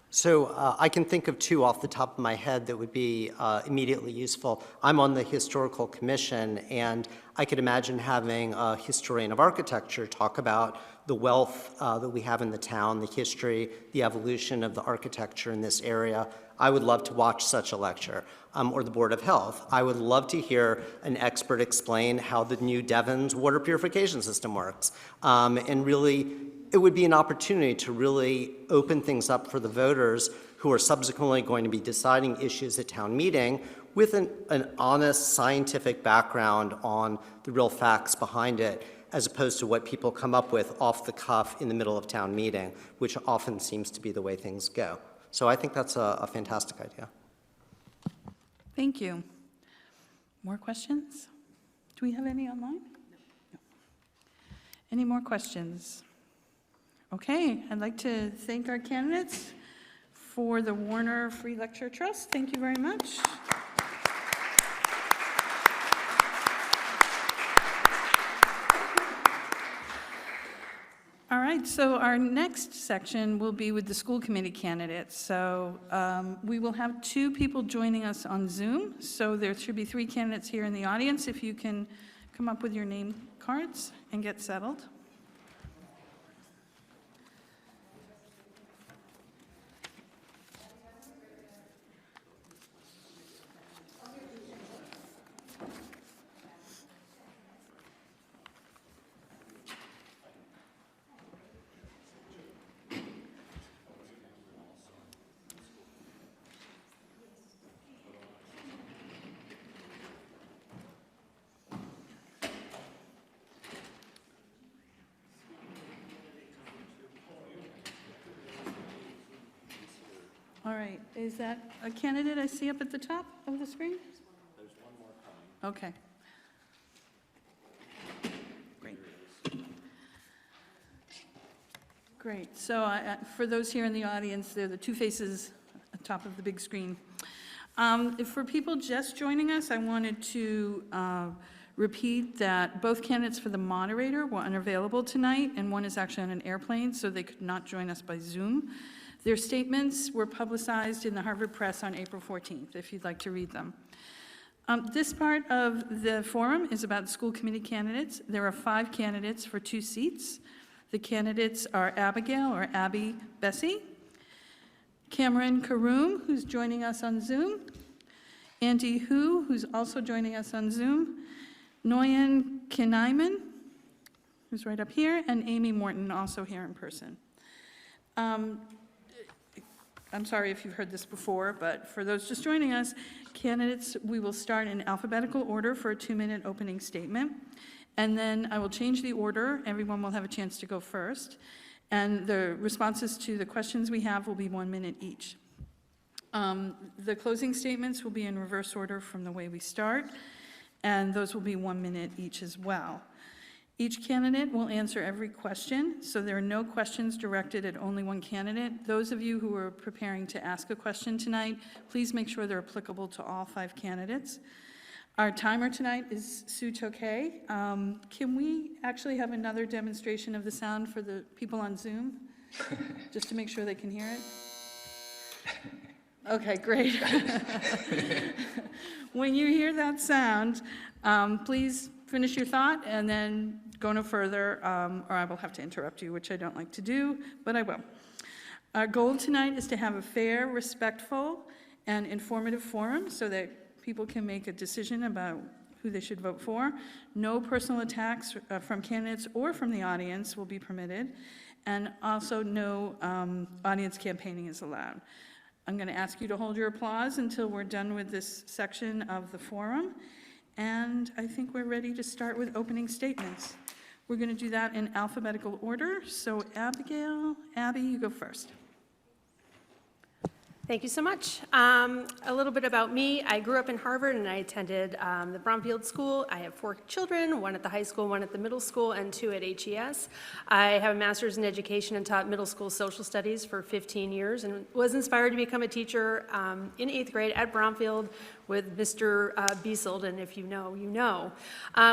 So I can think of 2 off the top of my head that would be immediately useful. I'm on the Historical Commission, and I could imagine having a historian of architecture talk about the wealth that we have in the town, the history, the evolution of the architecture in this area. I would love to watch such a lecture. Or the Board of Health. I would love to hear an expert explain how the new Devon's water purification system works. And really, it would be an opportunity to really open things up for the voters who are subsequently going to be deciding issues at town meeting with an honest scientific background on the real facts behind it, as opposed to what people come up with off the cuff in the middle of town meeting, which often seems to be the way things go. So I think that's a fantastic idea. Thank you. More questions? Do we have any online? No. Any more questions? Okay, I'd like to thank our candidates for the Warner Free Lecture Trust. Thank you very much. All right, so our next section will be with the school committee candidates. So we will have 2 people joining us on Zoom. So there should be 3 candidates here in the audience. If you can come up with your name cards and get settled. All right, is that a candidate I see up at the top of the screen? There's one more coming. Okay. Great. Great, so for those here in the audience, they're the two faces at the top of the big screen. For people just joining us, I wanted to repeat that both candidates for the moderator were unavailable tonight, and one is actually on an airplane, so they could not join us by Zoom. Their statements were publicized in the Harvard Press on April 14th, if you'd like to read them. This part of the forum is about school committee candidates. There are 5 candidates for 2 seats. The candidates are Abigail, or Abby Bessie, Cameron Karoom, who's joining us on Zoom, Andy Hu, who's also joining us on Zoom, Noyan Kinaiman, who's right up here, and Amy Morton, also here in person. I'm sorry if you've heard this before, but for those just joining us, candidates, we will start in alphabetical order for a 2-minute opening statement, and then I will change the order. Everyone will have a chance to go first, and the responses to the questions we have will be 1 minute each. The closing statements will be in reverse order from the way we start, and those will be 1 minute each as well. Each candidate will answer every question, so there are no questions directed at only one candidate. Those of you who are preparing to ask a question tonight, please make sure they're applicable to all 5 candidates. Our timer tonight is Sue Tokay. Can we actually have another demonstration of the sound for the people on Zoom? Just to make sure they can hear it? Okay, great. When you hear that sound, please finish your thought and then go no further, or I will have to interrupt you, which I don't like to do, but I will. Our goal tonight is to have a fair, respectful, and informative forum so that people can make a decision about who they should vote for. No personal attacks from candidates or from the audience will be permitted, and also no audience campaigning is allowed. I'm going to ask you to hold your applause until we're done with this section of the forum. And I think we're ready to start with opening statements. We're going to do that in alphabetical order. So Abigail, Abby, you go first. Thank you so much. A little bit about me. I grew up in Harvard and I attended the Bromfield School. I have 4 children, 1 at the high school, 1 at the middle school, and 2 at HES. I have a master's in education and taught middle school social studies for 15 years and was inspired to become a teacher in 8th grade at Bromfield with Mr. Biesold, and if you know, you know.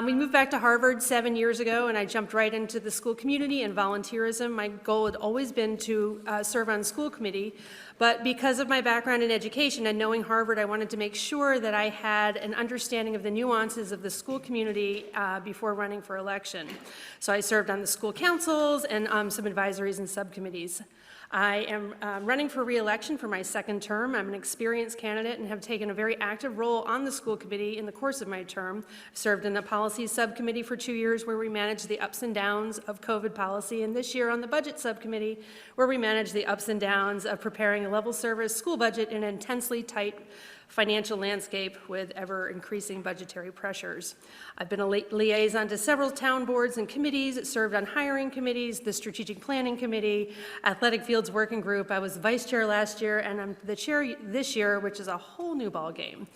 We moved back to Harvard 7 years ago, and I jumped right into the school community and volunteerism. My goal had always been to serve on school committee, but because of my background in education and knowing Harvard, I wanted to make sure that I had an understanding of the nuances of the school community before running for election. So I served on the school councils and some advisories and subcommittees. I am running for re-election for my 2nd term. I'm an experienced candidate and have taken a very active role on the school committee in the course of my term. I served in the policy subcommittee for 2 years where we managed the ups and downs of COVID policy, and this year on the budget subcommittee where we managed the ups and downs of preparing a level service school budget in an intensely tight financial landscape with ever-increasing budgetary pressures. I've been a liaison to several town boards and committees, served on hiring committees, the strategic planning committee, athletic fields working group. I was vice chair last year, and I'm the chair this year, which is a whole new ballgame.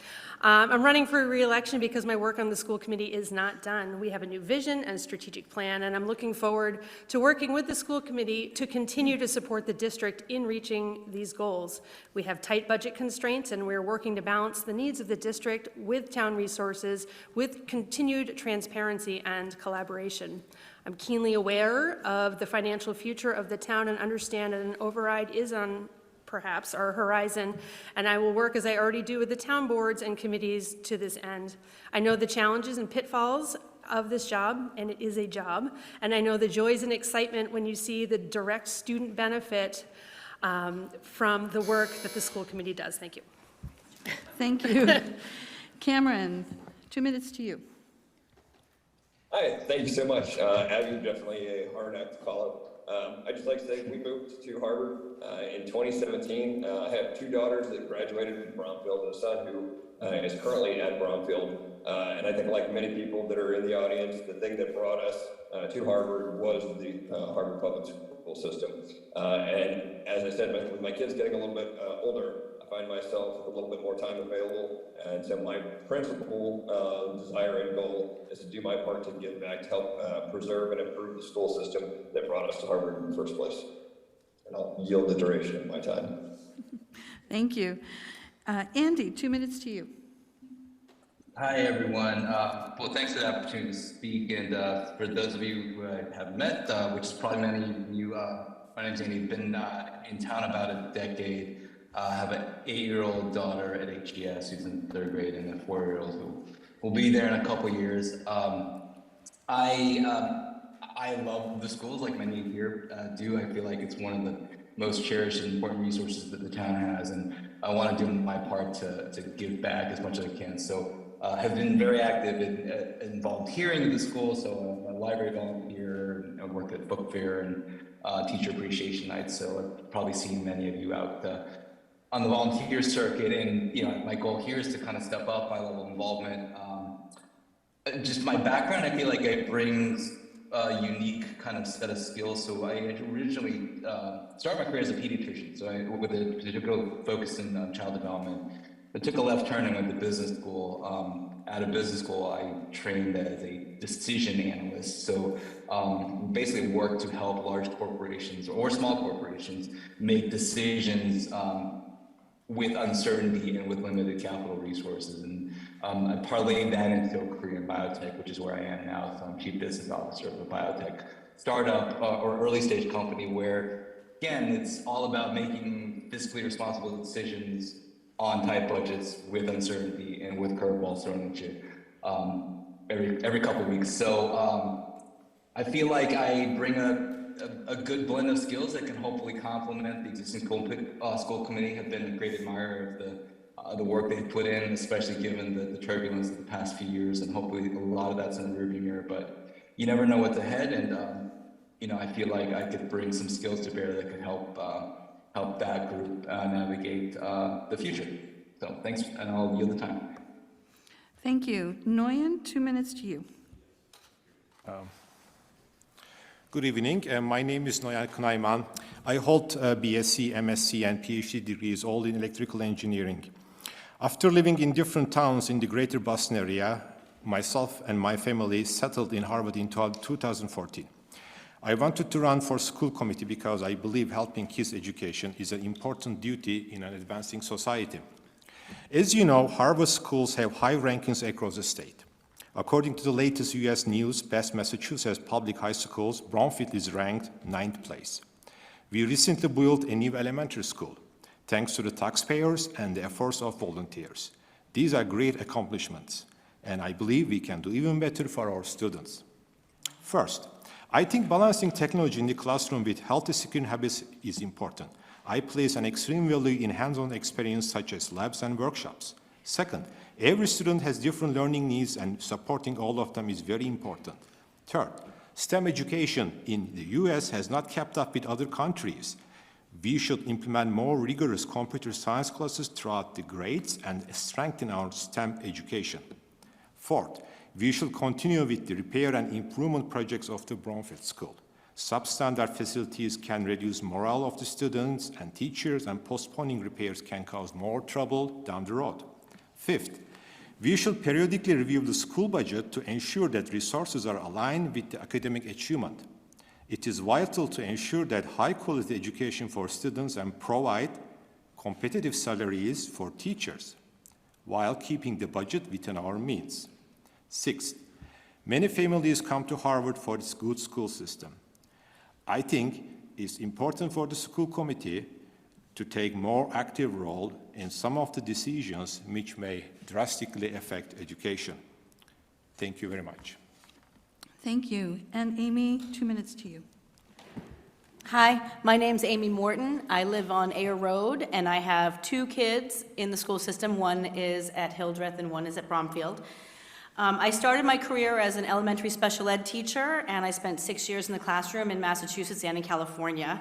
I'm running for re-election because my work on the school committee is not done. We have a new vision and strategic plan, and I'm looking forward to working with the school committee to continue to support the district in reaching these goals. We have tight budget constraints, and we're working to balance the needs of the district with town resources, with continued transparency and collaboration. I'm keenly aware of the financial future of the town and understand that an override is on perhaps our horizon, and I will work as I already do with the town boards and committees to this end. I know the challenges and pitfalls of this job, and it is a job, and I know the joys and excitement when you see the direct student benefit from the work that the school committee does. Thank you. Thank you. Cameron, 2 minutes to you. Hi, thank you so much. Abby, definitely a hard act to call up. I'd just like to say we moved to Harvard in 2017. I have 2 daughters that graduated from Bromfield and a son who is currently at Bromfield. And I think like many people that are in the audience, the thing that brought us to Harvard was the Harvard public school system. And as I said, with my kids getting a little bit older, I find myself with a little bit more time available. And so my principal desire and goal is to do my part to give back to help preserve and improve the school system that brought us to Harvard in the first place. And I'll yield the duration of my time. Thank you. Andy, 2 minutes to you. Hi, everyone. Well, thanks for the opportunity to speak. And for those of you who I have met, which is probably many of you, my name's Andy. I've been in town about a decade. I have an 8-year-old daughter at HES who's in 3rd grade and a 4-year-old who will be there in a couple years. I love the schools, like many here do. I feel like it's one of the most cherished and important resources that the town has, and I want to do my part to give back as much as I can. So have been very active in volunteering at the school, so I'm a library volunteer, and I work at book fair and teacher appreciation nights, so I've probably seen many of you out on the volunteer circuit, and my goal here is to kind of step up my level of involvement. Just my background, I feel like it brings a unique kind of set of skills. So I originally started my career as a pediatrician, so with a particular focus in child development. I took a left turn and went to business school. Out of business school, I trained as a decision analyst. So basically worked to help large corporations or small corporations make decisions with uncertainty and with limited capital resources. And I parlayed that into a career in biotech, which is where I am now. So I'm chief business officer of a biotech startup or early stage company where, again, it's all about making fiscally responsible decisions on tight budgets with uncertainty and with curveballs thrown at you every couple of weeks. So I feel like I bring a good blend of skills that can hopefully complement the existing school committee. Have been a great admirer of the work they've put in, especially given the turbulence of the past few years, and hopefully a lot of that's in the rearview mirror. But you never know what's ahead, and I feel like I could bring some skills to bear that could help that group navigate the future. So thanks, and I'll yield the time. Thank you. Nguyen, 2 minutes to you. Good evening. My name is Noyan Knayman. I hold BSc, MSc, and PhD degrees, all in electrical engineering. After living in different towns in the greater Boston area, myself and my family settled in Harvard in 2014. I wanted to run for school committee because I believe helping kids' education is an important duty in an advancing society. As you know, Harvard schools have high rankings across the state. According to the latest U.S. News, Best Massachusetts Public High Schools, Bromfield is ranked 9th place. We recently built a new elementary school, thanks to the taxpayers and the efforts of volunteers. These are great accomplishments, and I believe we can do even better for our students. First, I think balancing technology in the classroom with healthy screen habits is important. I place an extreme value in hands-on experience such as labs and workshops. Second, every student has different learning needs, and supporting all of them is very important. Third, STEM education in the US has not kept up with other countries. We should implement more rigorous computer science classes throughout the grades and strengthen our STEM education. Fourth, we should continue with the repair and improvement projects of the Bromfield School. Substandard facilities can reduce morale of the students and teachers, and postponing repairs can cause more trouble down the road. Fifth, we should periodically review the school budget to ensure that resources are aligned with the academic achievement. It is vital to ensure that high-quality education for students and provide competitive salaries for teachers while keeping the budget within our means. Sixth, many families come to Harvard for its good school system. I think it's important for the school committee to take more active role in some of the decisions which may drastically affect education. Thank you very much. Thank you. And Amy, 2 minutes to you. Hi, my name's Amy Morton. I live on Ayer Road, and I have 2 kids in the school system. One is at Hildreth and one is at Bromfield. I started my career as an elementary special ed teacher, and I spent 6 years in the classroom in Massachusetts and in California.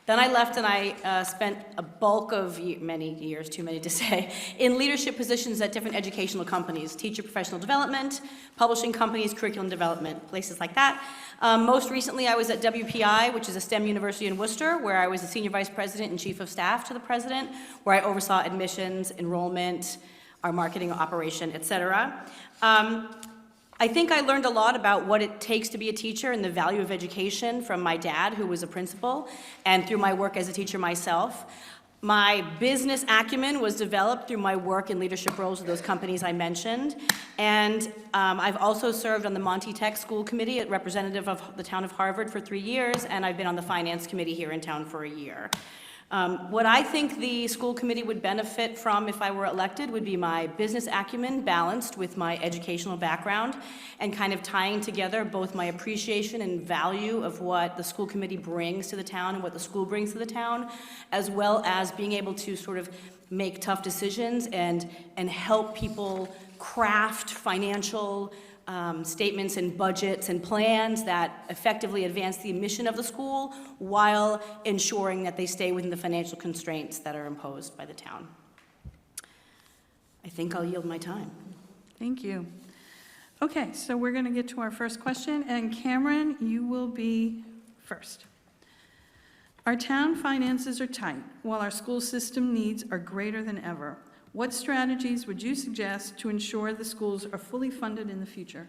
Then I left and I spent a bulk of many years, too many to say, in leadership positions at different educational companies, teacher professional development, publishing companies, curriculum development, places like that. Most recently, I was at WPI, which is a STEM university in Worcester, where I was the senior vice president and chief of staff to the president, where I oversaw admissions, enrollment, our marketing operation, et cetera. I think I learned a lot about what it takes to be a teacher and the value of education from my dad, who was a principal, and through my work as a teacher myself. My business acumen was developed through my work in leadership roles with those companies I mentioned. And I've also served on the Monty Tech School Committee, a representative of the town of Harvard for 3 years, and I've been on the finance committee here in town for a year. What I think the school committee would benefit from if I were elected would be my business acumen balanced with my educational background and kind of tying together both my appreciation and value of what the school committee brings to the town and what the school brings to the town, as well as being able to sort of make tough decisions and help people craft financial statements and budgets and plans that effectively advance the mission of the school while ensuring that they stay within the financial constraints that are imposed by the town. I think I'll yield my time. Thank you. Okay, so we're going to get to our first question, and Cameron, you will be first. Our town finances are tight, while our school system needs are greater than ever. What strategies would you suggest to ensure the schools are fully funded in the future?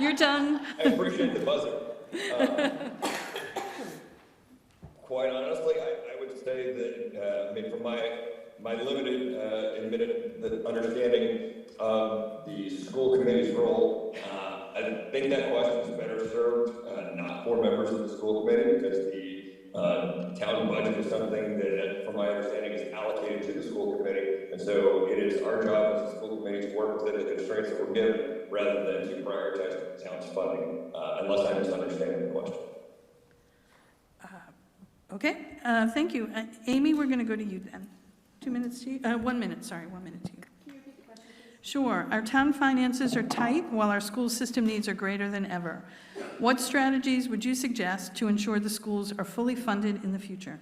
You're done. I appreciate the buzzer. Quite honestly, I would say that, I mean, from my limited admitted understanding of the school committee's role, I think that question is better served not for members of the school committee, because the town budget is something that, from my understanding, is allocated to the school committee, and so it is our job as a school committee to work within the constraints that we're given, rather than to prioritize the town's funding, unless I'm misunderstanding the question. Okay, thank you. Amy, we're going to go to you then. 2 minutes to you? 1 minute, sorry, 1 minute to you. Can you repeat the question, please? Sure. Our town finances are tight, while our school system needs are greater than ever. What strategies would you suggest to ensure the schools are fully funded in the future?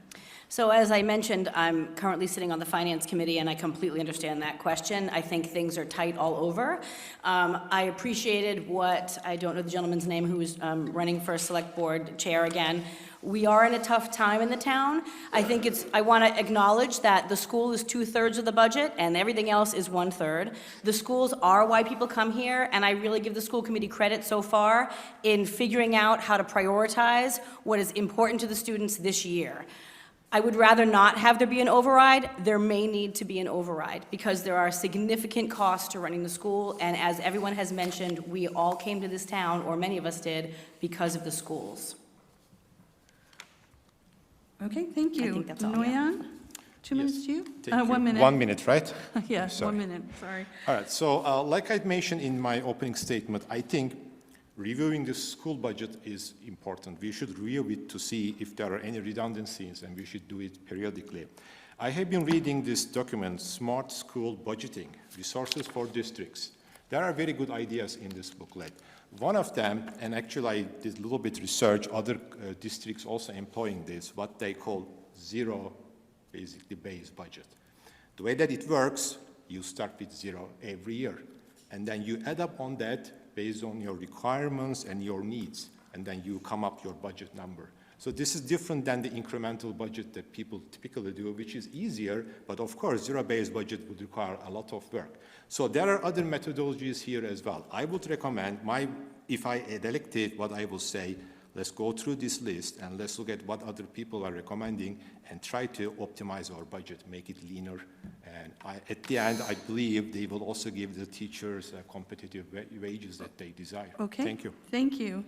So as I mentioned, I'm currently sitting on the Finance Committee, and I completely understand that question. I think things are tight all over. I appreciated what, I don't know the gentleman's name who is running for Select Board Chair again. We are in a tough time in the town. I want to acknowledge that the school is 2/3 of the budget and everything else is 1/3. The schools are why people come here, and I really give the school committee credit so far in figuring out how to prioritize what is important to the students this year. I would rather not have there be an override. There may need to be an override because there are significant costs to running the school, and as everyone has mentioned, we all came to this town, or many of us did, because of the schools. Okay, thank you. I think that's all, yeah. Noyan, 2 minutes to you? Thank you. 1 minute. 1 minute, right? Yes, Sorry. 1 minute, sorry. All right, so like I mentioned in my opening statement, I think reviewing the school budget is important. We should review it to see if there are any redundancies, and we should do it periodically. I have been reading this document, Smart School Budgeting, Resources for Districts. There are very good ideas in this booklet. One of them, and actually I did a little bit research, other districts also employing this, what they call zero, basically, base budget. The way that it works, you start with zero every year, and then you add up on that based on your requirements and your needs, and then you come up your budget number. So this is different than the incremental budget that people typically do, which is easier, but of course, zero-based budget would require a lot of work. So there are other methodologies here as well. I would recommend, if I had elected, what I will say, let's go through this list and let's look at what other people are recommending and try to optimize our budget, make it leaner. And at the end, I believe they will also give the teachers competitive wages that they desire. Okay. Thank you. Thank you.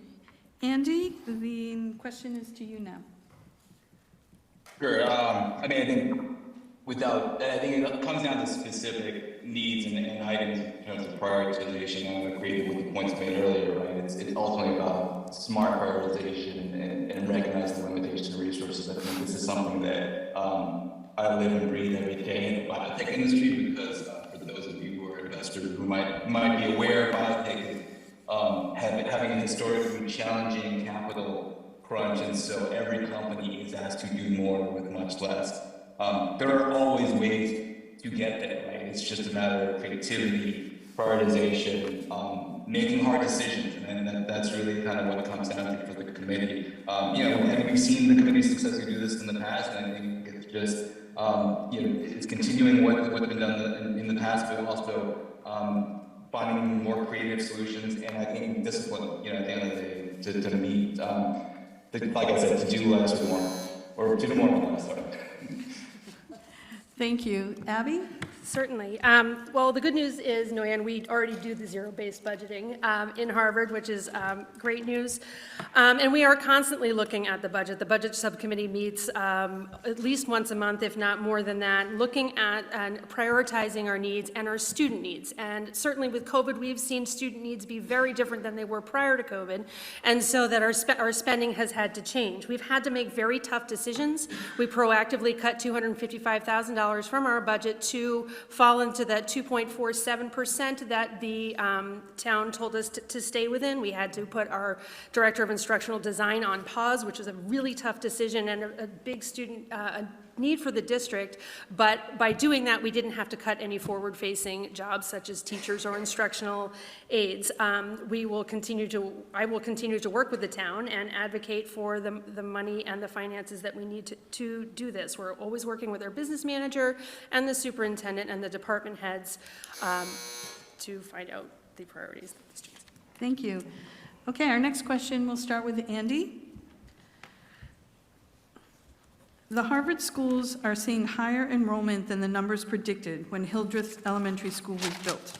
Andy, the question is to you now. Sure. I mean, I think it comes down to specific needs and items in terms of prioritization. I agree with the points made earlier, right? It's ultimately about smart prioritization and recognize the limitations of resources. I think this is something that I live and breathe every day in the biotech industry, because for those of you who are investors who might be aware, biotech having a historically challenging capital crunch, and so every company is asked to do more with much less. There are always ways to get there, right? It's just a matter of creativity, prioritization, making hard decisions, and that's really kind of what it comes down to for the committee. And we've seen the committee successfully do this in the past, and I think it's just, it's continuing what's been done in the past, but also finding more creative solutions, and I think discipline, at the end of the day, to meet, like I said, to do less with more, or to do more with less, sorry. Thank you. Abby? Certainly. Well, the good news is, Nguyen, we already do the zero-based budgeting in Harvard, which is great news. And we are constantly looking at the budget. The budget subcommittee meets at least once a month, if not more than that, looking at and prioritizing our needs and our student needs. And certainly with COVID, we've seen student needs be very different than they were prior to COVID. And so that our spending has had to change. We've had to make very tough decisions. We proactively cut $255,000 from our budget to fall into that 2.47% that the town told us to stay within. We had to put our director of instructional design on pause, which was a really tough decision and a big student need for the district. But by doing that, we didn't have to cut any forward-facing jobs such as teachers or instructional aides. I will continue to work with the town and advocate for the money and the finances that we need to do this. We're always working with our business manager and the superintendent and the department heads to find out the priorities of the students. Thank you. Okay, our next question, we'll start with Andy. The Harvard schools are seeing higher enrollment than the numbers predicted when Hildreth Elementary School was built.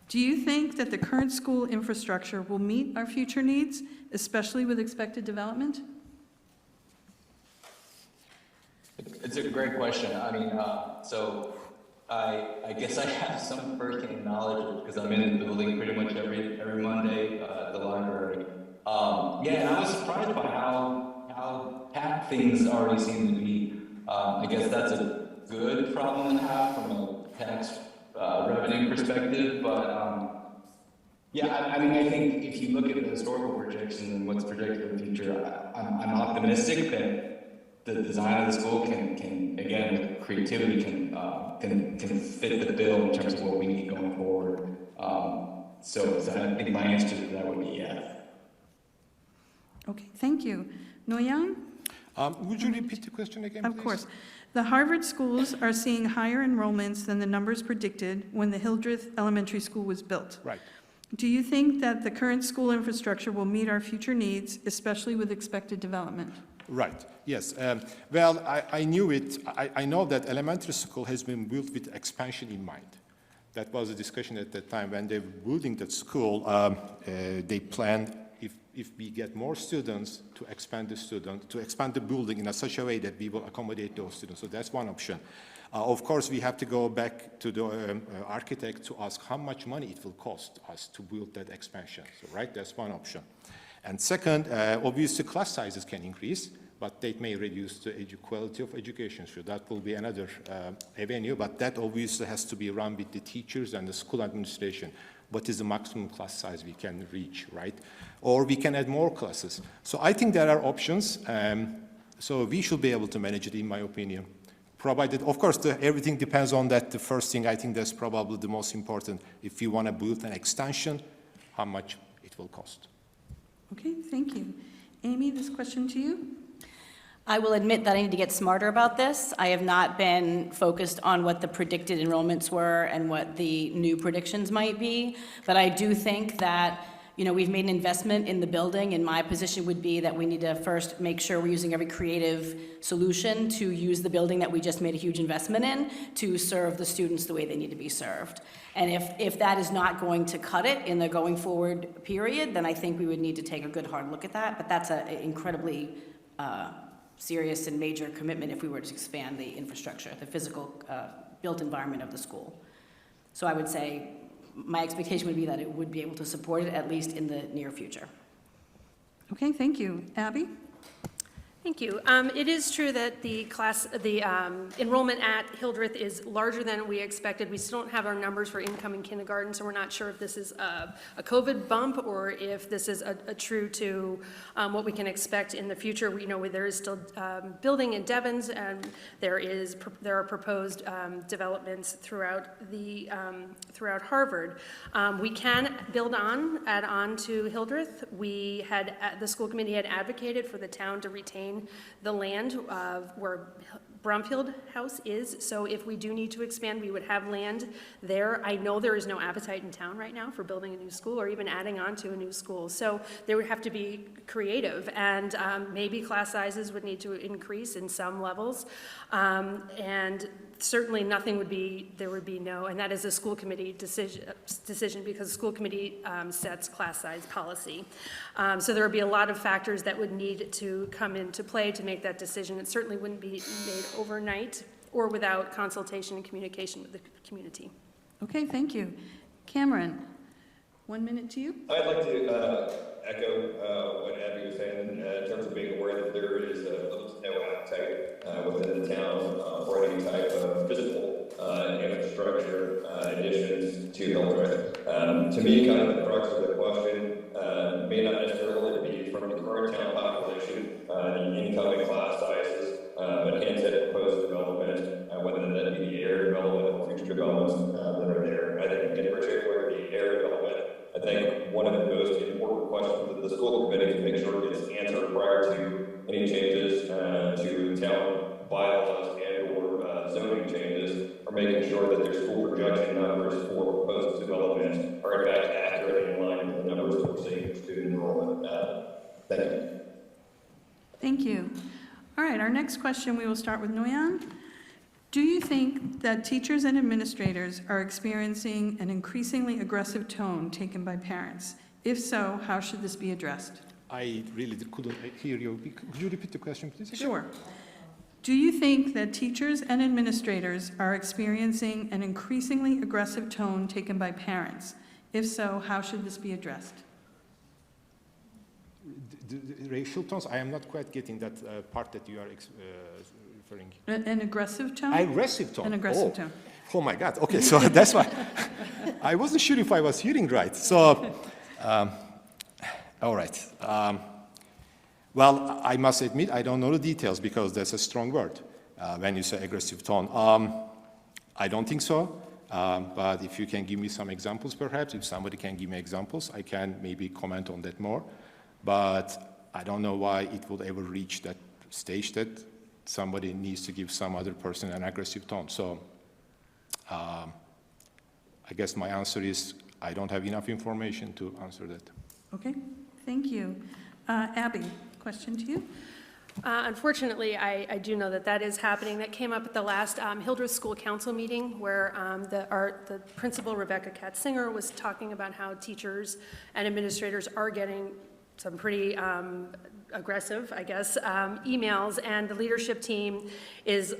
Do you think that the current school infrastructure will meet our future needs, especially with expected development? It's a great question. I mean, so I guess I have some firsthand knowledge because I'm in the building pretty much every Monday at the library. And I was surprised by how packed things already seem to be. I guess that's a good problem to have from a tax revenue perspective, but I mean, I think if you look at the historical projections and what's projected in the future, I'm optimistic that the design of the school can again, with creativity, can fit the bill in terms of what we need going forward. So I think my answer to that would be yeah. Okay, thank you. Nguyen? Would you repeat the question again, please? Of course. The Harvard schools are seeing higher enrollments than the numbers predicted when the Hildreth Elementary School was built. Right. Do you think that the current school infrastructure will meet our future needs, especially with expected development? Right, yes. Well, I knew it. I know that elementary school has been built with expansion in mind. That was a discussion at that time when they were building that school. They planned if we get more students to expand the building in such a way that we will accommodate those students. So that's one option. Of course, we have to go back to the architect to ask how much money it will cost us to build that expansion. So, right, that's one option. And second, obviously class sizes can increase, but they may reduce the quality of education. So that will be another avenue, but that obviously has to be run with the teachers and the school administration. What is the maximum class size we can reach, right? Or we can add more classes. So I think there are options. So we should be able to manage it, in my opinion. Provided, of course, everything depends on that. The first thing, I think that's probably the most important. If you want to build an extension, how much it will cost. Okay, thank you. Amy, this question to you. I will admit that I need to get smarter about this. I have not been focused on what the predicted enrollments were and what the new predictions might be, but I do think that we've made an investment in the building, and my position would be that we need to first make sure we're using every creative solution to use the building that we just made a huge investment in to serve the students the way they need to be served. And if that is not going to cut it in the going forward period, then I think we would need to take a good hard look at that, but that's an incredibly serious and major commitment if we were to expand the infrastructure, the physical built environment of the school. So I would say my expectation would be that it would be able to support it, at least in the near future. Okay, thank you. Abby? Thank you. It is true that the enrollment at Hildreth is larger than we expected. We still don't have our numbers for incoming kindergarten, so we're not sure if this is a COVID bump or if this is a true to what we can expect in the future. We know there is still building in Devens, and there are proposed developments throughout Harvard. We can add on to Hildreth. The school committee had advocated for the town to retain the land where Bromfield House is, so if we do need to expand, we would have land there. I know there is no appetite in town right now for building a new school or even adding on to a new school, so there would have to be creative, and maybe class sizes would need to increase in some levels, and certainly there would be no, and that is a school committee decision because the school committee sets class size policy. So there would be a lot of factors that would need to come into play to make that decision. It certainly wouldn't be made overnight or without consultation and communication with the community. Okay, thank you. Cameron, 1 minute to you. I'd like to echo what Abby was saying in terms of being aware that there is little to no appetite within the town for any type of physical infrastructure additions to Hildreth. To me, kind of the crux of the question may not necessarily be from the current town population, the incoming class sizes, but instead proposed development, whether that be the area development or future developments that are there. I think in particular the area development, I think one of the most important questions that the school committee can make sure gets answered prior to any changes to town bylaws and or zoning changes are making sure that their school projection numbers for proposed development are in fact accurate and in line with the numbers that we're seeing for student enrollment. Thank you. Thank you. All right, our next question, we will start with Nguyen. Do you think that teachers and administrators are experiencing an increasingly aggressive tone taken by parents? If so, how should this be addressed? I really couldn't hear you. Could you repeat the question, please? Sure. Do you think that teachers and administrators are experiencing an increasingly aggressive tone taken by parents? If so, how should this be addressed? The racial tones, I am not quite getting that part that you are referring. An aggressive tone? Aggressive tone. An aggressive tone. Oh my God. Okay, so that's why I wasn't sure if I was hearing right. So, all right. Well, I must admit I don't know the details because that's a strong word when you say aggressive tone. I don't think so. But if you can give me some examples, perhaps, if somebody can give me examples, I can maybe comment on that more. But I don't know why it would ever reach that stage that somebody needs to give some other person an aggressive tone. So I guess my answer is I don't have enough information to answer that. Okay, thank you. Abby, question to you. Unfortunately, I do know that is happening. That came up at the last Hildreth School Council meeting where the principal, Rebecca Katzinger, was talking about how teachers and administrators are getting some pretty aggressive, I guess, emails, and the leadership team is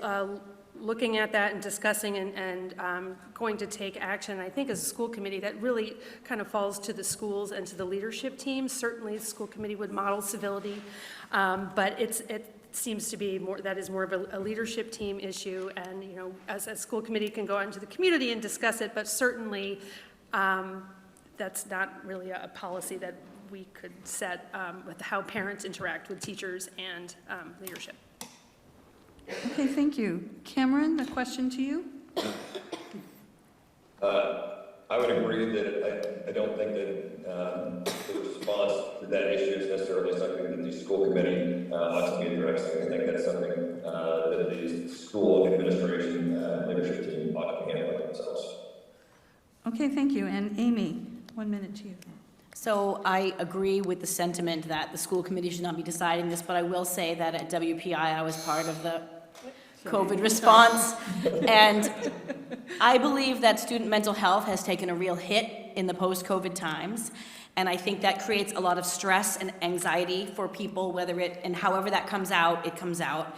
looking at that and discussing and going to take action. I think as a school committee, that really kind of falls to the schools and to the leadership team. Certainly, the school committee would model civility, but it seems to be more of a leadership team issue. And as a school committee can go out into the community and discuss it, but certainly that's not really a policy that we could set with how parents interact with teachers and leadership. Okay, thank you. Cameron, a question to you. I would agree that I don't think that the response to that issue is necessarily something that the school committee ought to be addressing. I think that's something that the school administration leadership team ought to be handling themselves. Okay, thank you. And Amy, 1 minute to you. So I agree with the sentiment that the school committee should not be deciding this, but I will say that at WPI, I was part of the COVID response. And I believe that student mental health has taken a real hit in the post-COVID times. And I think that creates a lot of stress and anxiety for people, and however that comes out, it comes out.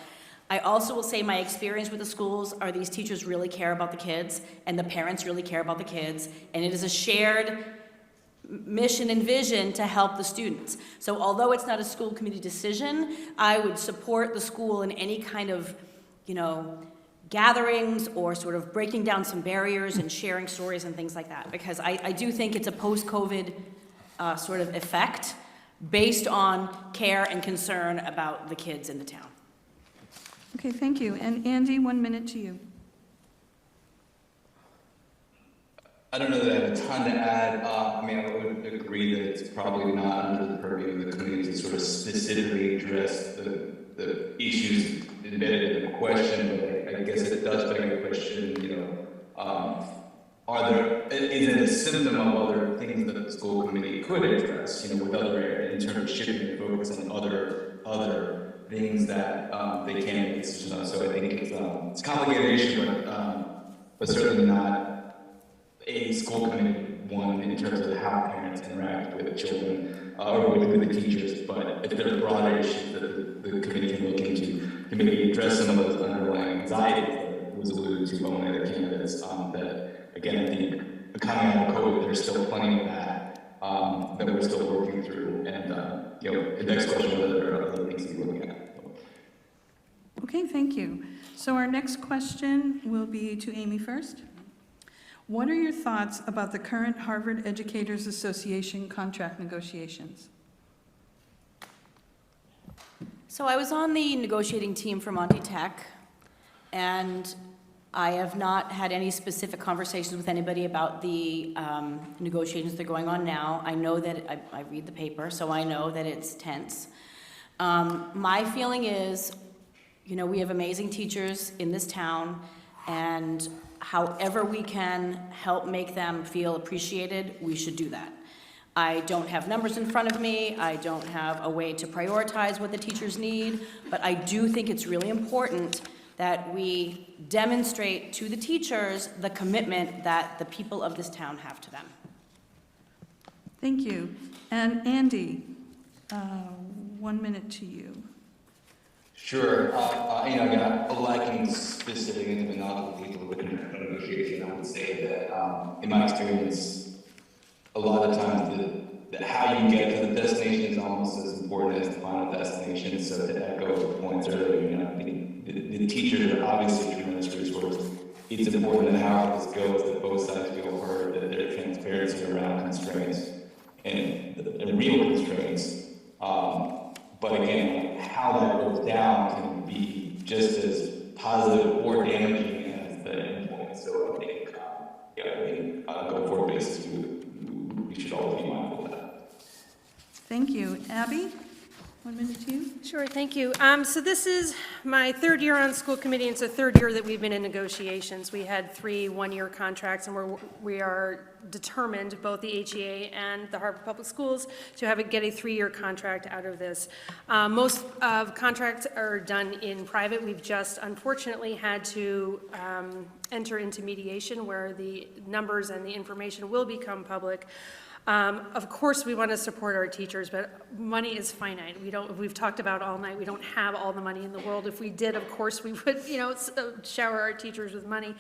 I also will say my experience with the schools are these teachers really care about the kids, and the parents really care about the kids. And it is a shared mission and vision to help the students. So although it's not a school committee decision, I would support the school in any kind of, gatherings or sort of breaking down some barriers and sharing stories and things like that, because I do think it's a post-COVID sort of effect based on care and concern about the kids in the town. Okay, thank you. And Andy, 1 minute to you. I don't know that I have a ton to add. I mean, I would agree that it's probably not under the purview of the committee to sort of specifically address the issues embedded in the question, but I guess it does beg the question, is it a symptom of other things that the school committee could address, with other, in terms of shifting the focus on other things that they can make decisions on. So I think it's a complicated issue, but certainly not a school committee one in terms of how parents interact with children or with the teachers, but if there are broader issues that the committee can look into to maybe address some of those underlying anxieties that was alluded to by one of the candidates, that again, I think coming out of COVID, there's still plenty of that that we're still working through, and the next question whether there are other things we're looking at. Okay, thank you. So our next question will be to Amy first. What are your thoughts about the current Harvard Educators Association contract negotiations? So I was on the negotiating team for Monty Tech, and I have not had any specific conversations with anybody about the negotiations that are going on now. I know that, I read the paper, so I know that it's tense. My feeling is, we have amazing teachers in this town, and however we can help make them feel appreciated, we should do that. I don't have numbers in front of me, I don't have a way to prioritize what the teachers need, but I do think it's really important that we demonstrate to the teachers the commitment that the people of this town have to them. Thank you. And Andy, 1 minute to you. Sure. Again, lacking specific into the knowledge of the negotiation, I would say that, in my experience, a lot of times how you get to the destination is almost as important as the final destination. So to echo the points earlier, the teachers are obviously a tremendous resource. It's important that how this goes, that both sides feel heard, that there's transparency around constraints and the real constraints. But again, how that goes down can be just as positive or damaging as the endpoint. So I think, on a go-forward basis, we should always be mindful of that. Thank you. Abby, 1 minute to you. Sure, thank you. So this is my third year on school committee, and it's the third year that we've been in negotiations. We had 3 one-year contracts, and we are determined, both the HEA and the Harvard Public Schools, to get a 3-year contract out of this. Most of contracts are done in private. We've just unfortunately had to enter into mediation where the numbers and the information will become public. Of course, we want to support our teachers, but money is finite. We've talked about all night, we don't have all the money in the world. If we did, of course, we would, shower our teachers with money.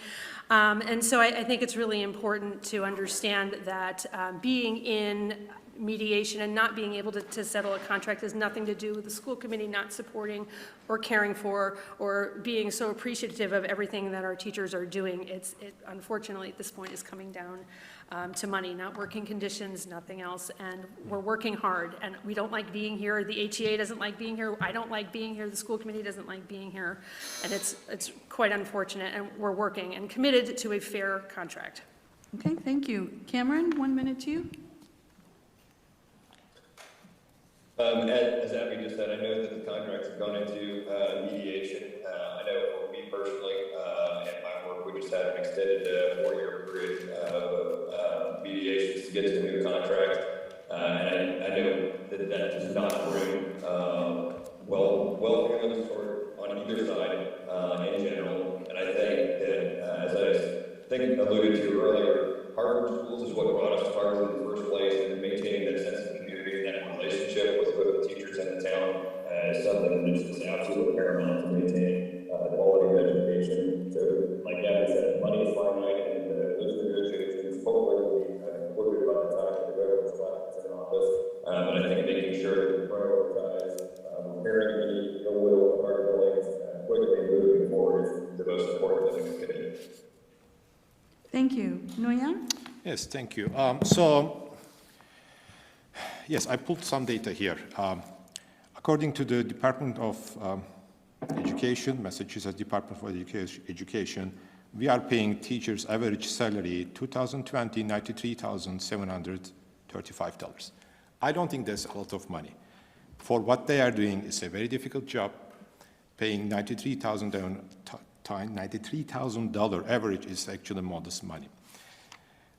And so I think it's really important to understand that being in mediation and not being able to settle a contract has nothing to do with the school committee not supporting or caring for or being so appreciative of everything that our teachers are doing. It unfortunately at this point is coming down to money, not working conditions, nothing else, and we're working hard, and we don't like being here. The HEA doesn't like being here. I don't like being here. The school committee doesn't like being here, and it's quite unfortunate, and we're working and committed to a fair contract. Okay, thank you. Cameron, 1 minute to you. As Abby just said, I know that the contracts have gone into mediation. I know for me personally, in my work, we just had an extended 4-year period of mediations to get to a new contract. And I know that does not bring well feelings on either side in general. And I think that, as I alluded to earlier, Harvard Schools is what brought us to Harvard in the first place, and maintaining that sense of community and that relationship with the teachers in the town is something that is just absolutely paramount to maintain the quality of education. So, like Abby said, money is finite, and those negotiations hopefully will be concluded by the time the government's with, but I think making sure that we prioritize repairing the will of our buildings quickly moving forward is the most important thing we can do. Thank you. Nguyen? Yes, thank you. Yes, I pulled some data here. According to the Department of Education, Massachusetts Department for Education, we are paying teachers average salary 2020 $93,735. I don't think that's a lot of money. For what they are doing, it's a very difficult job. Paying $93,000 average is actually modest money.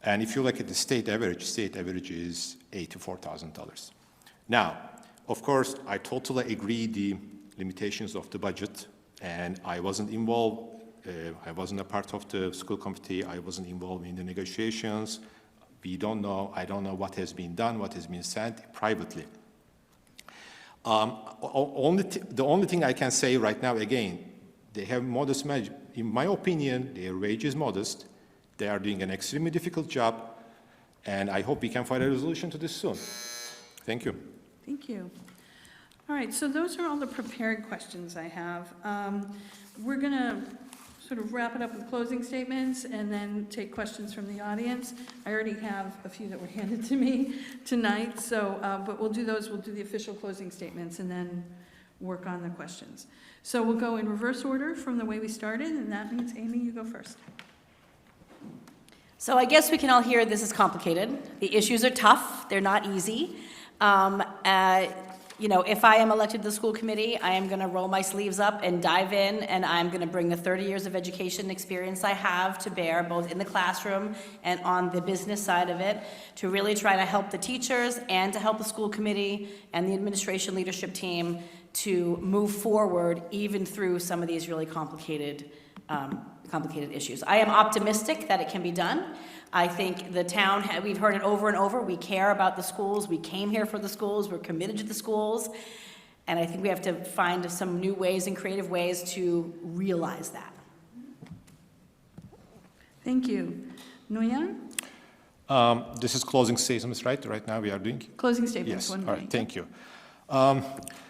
And if you look at the state average is $84,000. Now, of course, I totally agree the limitations of the budget, and I wasn't involved. I wasn't a part of the school committee. I wasn't involved in the negotiations. We don't know. I don't know what has been done, what has been said privately. The only thing I can say right now, again, they have modest measure. In my opinion, their wage is modest. They are doing an extremely difficult job, and I hope we can find a resolution to this soon. Thank you. Thank you. All right, so those are all the prepared questions I have. We're going to sort of wrap it up with closing statements and then take questions from the audience. I already have a few that were handed to me tonight, so, but we'll do those. We'll do the official closing statements and then work on the questions. So we'll go in reverse order from the way we started, and that means, Amy, you go first. So I guess we can all hear this is complicated. The issues are tough. They're not easy. You know, if I am elected to the school committee, I am going to roll my sleeves up and dive in, and I'm going to bring the 30 years of education experience I have to bear, both in the classroom and on the business side of it, to really try to help the teachers and to help the school committee and the administration leadership team to move forward even through some of these really complicated issues. I am optimistic that it can be done. I think the town, we've heard it over and over, we care about the schools, we came here for the schools, we're committed to the schools, and I think we have to find some new ways and creative ways to realize that. Thank you. Nguyen? This is closing statements, right? Right now we are doing? Closing statements, Yes, 1 all minute. right, thank you.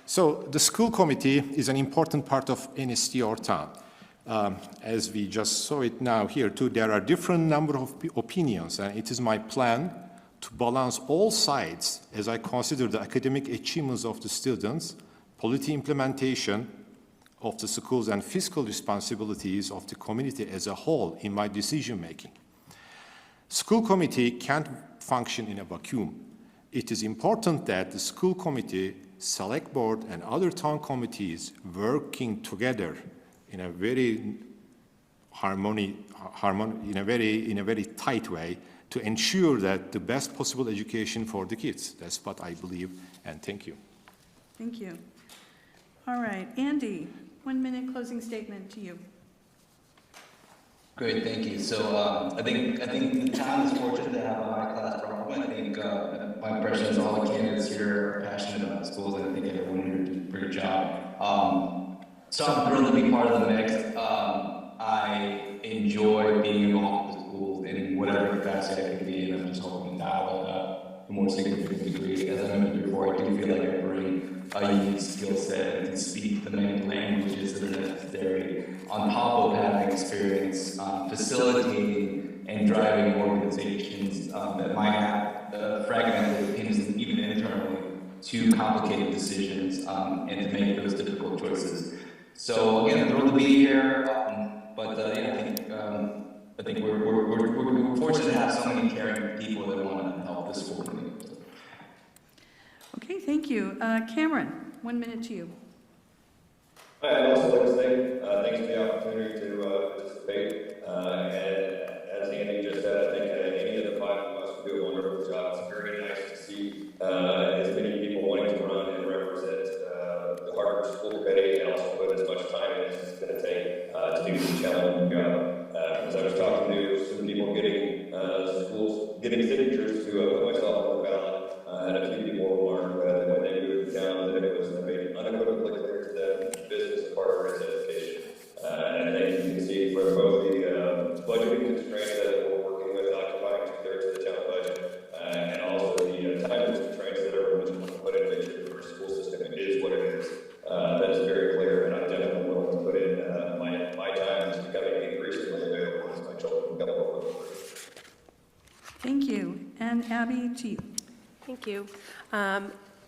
So the school committee is an important part of any city or town. As we just saw it now here too, there are different number of opinions, and it is my plan to balance all sides as I consider the academic achievements of the students, policy implementation of the schools, and fiscal responsibilities of the community as a whole in my decision making. School committee can't function in a vacuum. It is important that the school committee, select board, and other town committees working together in a very in a very tight way to ensure that the best possible education for the kids. That's what I believe, and thank you. Thank you. All right, Andy, 1 minute closing statement to you. Great, thank you. So I think the town is fortunate to have a high-class problem. I think my impression is all the candidates here are passionate about schools, and I think everyone here did a great job. So I'm thrilled to be part of the mix. I enjoy being involved with the schools in whatever capacity I can be, and I'm just hoping to dial it up to a more significant degree. As I mentioned before, I do feel like I bring a unique skill set and can speak the many languages that are necessary, on top of having experience facilitating and driving organizations that might have fragmented opinions, even internally, to complicated decisions and to make those difficult choices. So again, thrilled to be here, but I think we're fortunate to have so many caring people that want to help this school community. Okay, thank you. Cameron, 1 minute to you. I'd also like to say thanks for the opportunity to participate. And as Andy just said, I think any of the 5 of us do a wonderful job. It's very nice to see as many people wanting to run and represent the Harvard School Committee, and also put as much time as it's going to take to do the challenging job. As I was talking to some people getting signatures to put myself on the ballot, and a few people learned that when they moved down, that it was made unequivocally clear to them the business of Harvard is education. And I think you can see for both the budgeting constraints that we're working with, occupying 2/3 of the town budget, and Abby, to you. Thank you.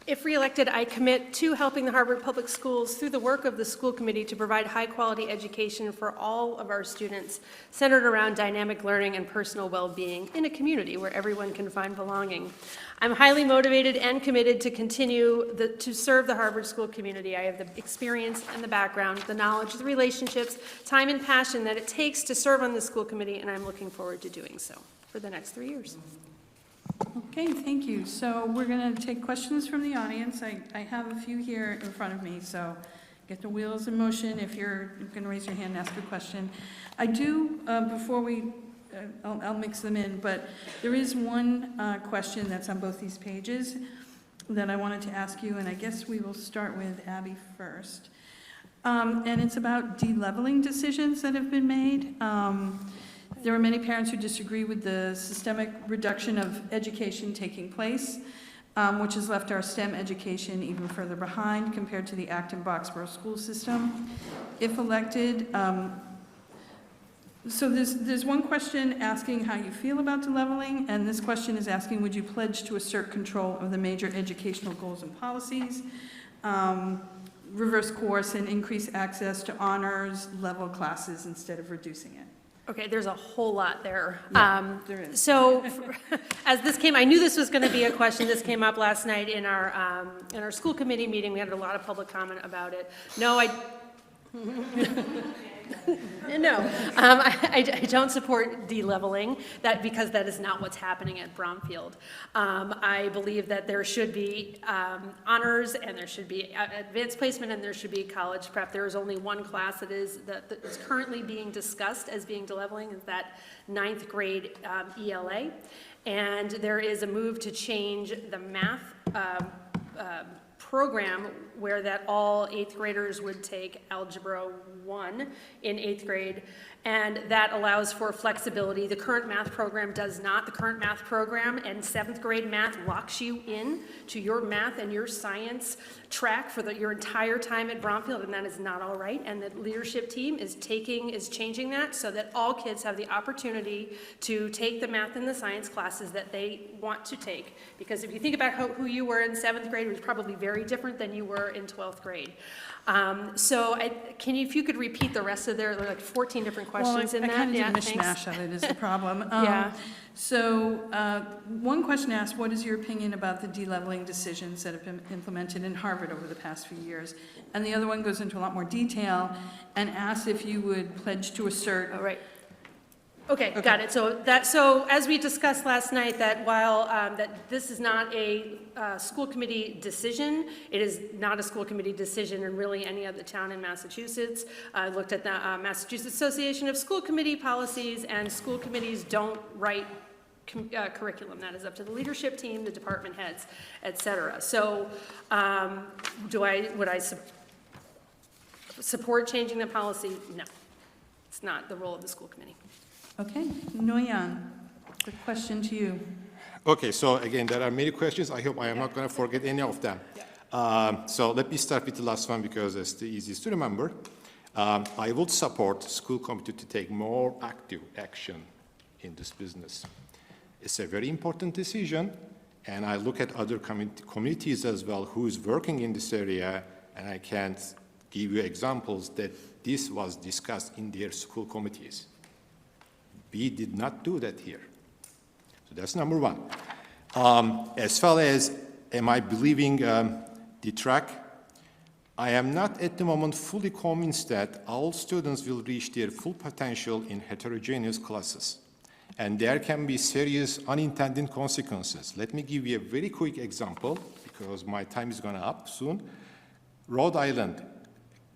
If reelected, I commit to helping the Harvard Public Schools through the work of the school committee to provide high-quality education for all of our students, centered around dynamic learning and personal well-being in a community where everyone can find belonging. I'm highly motivated and committed to continue to serve the Harvard school community. I have the experience and the background, the knowledge, the relationships, time and passion that it takes to serve on the school committee, and I'm looking forward to doing so for the next 3 years. Okay, thank you. So we're going to take questions from the audience. I have a few here in front of me, so get the wheels in motion if you're going to raise your hand and ask a question. I do, before I'll mix them in, but there is one question that's on both these pages that I wanted to ask you, and I guess we will start with Abby first. And it's about de-leveling decisions that have been made. There are many parents who disagree with the systemic reduction of education taking place, which has left our STEM education even further behind compared to the Acton-Boxborough school system. If elected, so there's one question asking how you feel about de-leveling, and this question is asking, would you pledge to assert control of the major educational goals and policies, reverse course, and increase access to honors level classes instead of reducing it? Okay, there's a whole lot there. There is. So, as this came, I knew this was going to be a question. This came up last night in our school committee meeting. We had a lot of public comment about it. No, I don't support de-leveling, because that is not what's happening at Bromfield. I believe that there should be honors, and there should be advanced placement, and there should be college prep. There is only one class that is currently being discussed as being de-leveling, is that 9th grade ELA. And there is a move to change the math program where that all 8th graders would take Algebra 1 in 8th grade, and that allows for flexibility. The current math program does not. The current math program and 7th grade math locks you in to your math and your science track for your entire time at Bromfield, and that is not all right. And the leadership team is changing that so that all kids have the opportunity to take the math and the science classes that they want to take. Because if you think about who you were in 7th grade, it was probably very different than you were in 12th grade. If you could repeat the rest of there are like 14 different questions in that. I kind of Yeah, did a thanks. mishmash of it is the problem. Yeah. So one question asked, what is your opinion about the de-leveling decisions that have been implemented in Harvard over the past few years? And the other one goes into a lot more detail and asks if you would pledge to assert. Oh, right. Okay, got it. So as we discussed last night, that while that this is not a school committee decision, it is not a school committee decision in really any other town in Massachusetts. I looked at the Massachusetts Association of School Committee policies, and school committees don't write curriculum. That is up to the leadership team, the department heads, et cetera. So would I support changing the policy? No. It's not the role of the school committee. Okay, Nguyen, the question to you. Okay, so again, there are many questions. I hope I am not going to forget any of them. So let me start with the last one because it's the easiest to remember. I would support school committee to take more active action in this business. It's a very important decision, and I look at other communities as well who is working in this area, and I can give you examples that this was discussed in their school committees. We did not do that here. So that's number one. As far as am I believing the track, I am not at the moment fully convinced that all students will reach their full potential in heterogeneous classes. And there can be serious unintended consequences. Let me give you a very quick example because my time is going up soon. Rhode Island,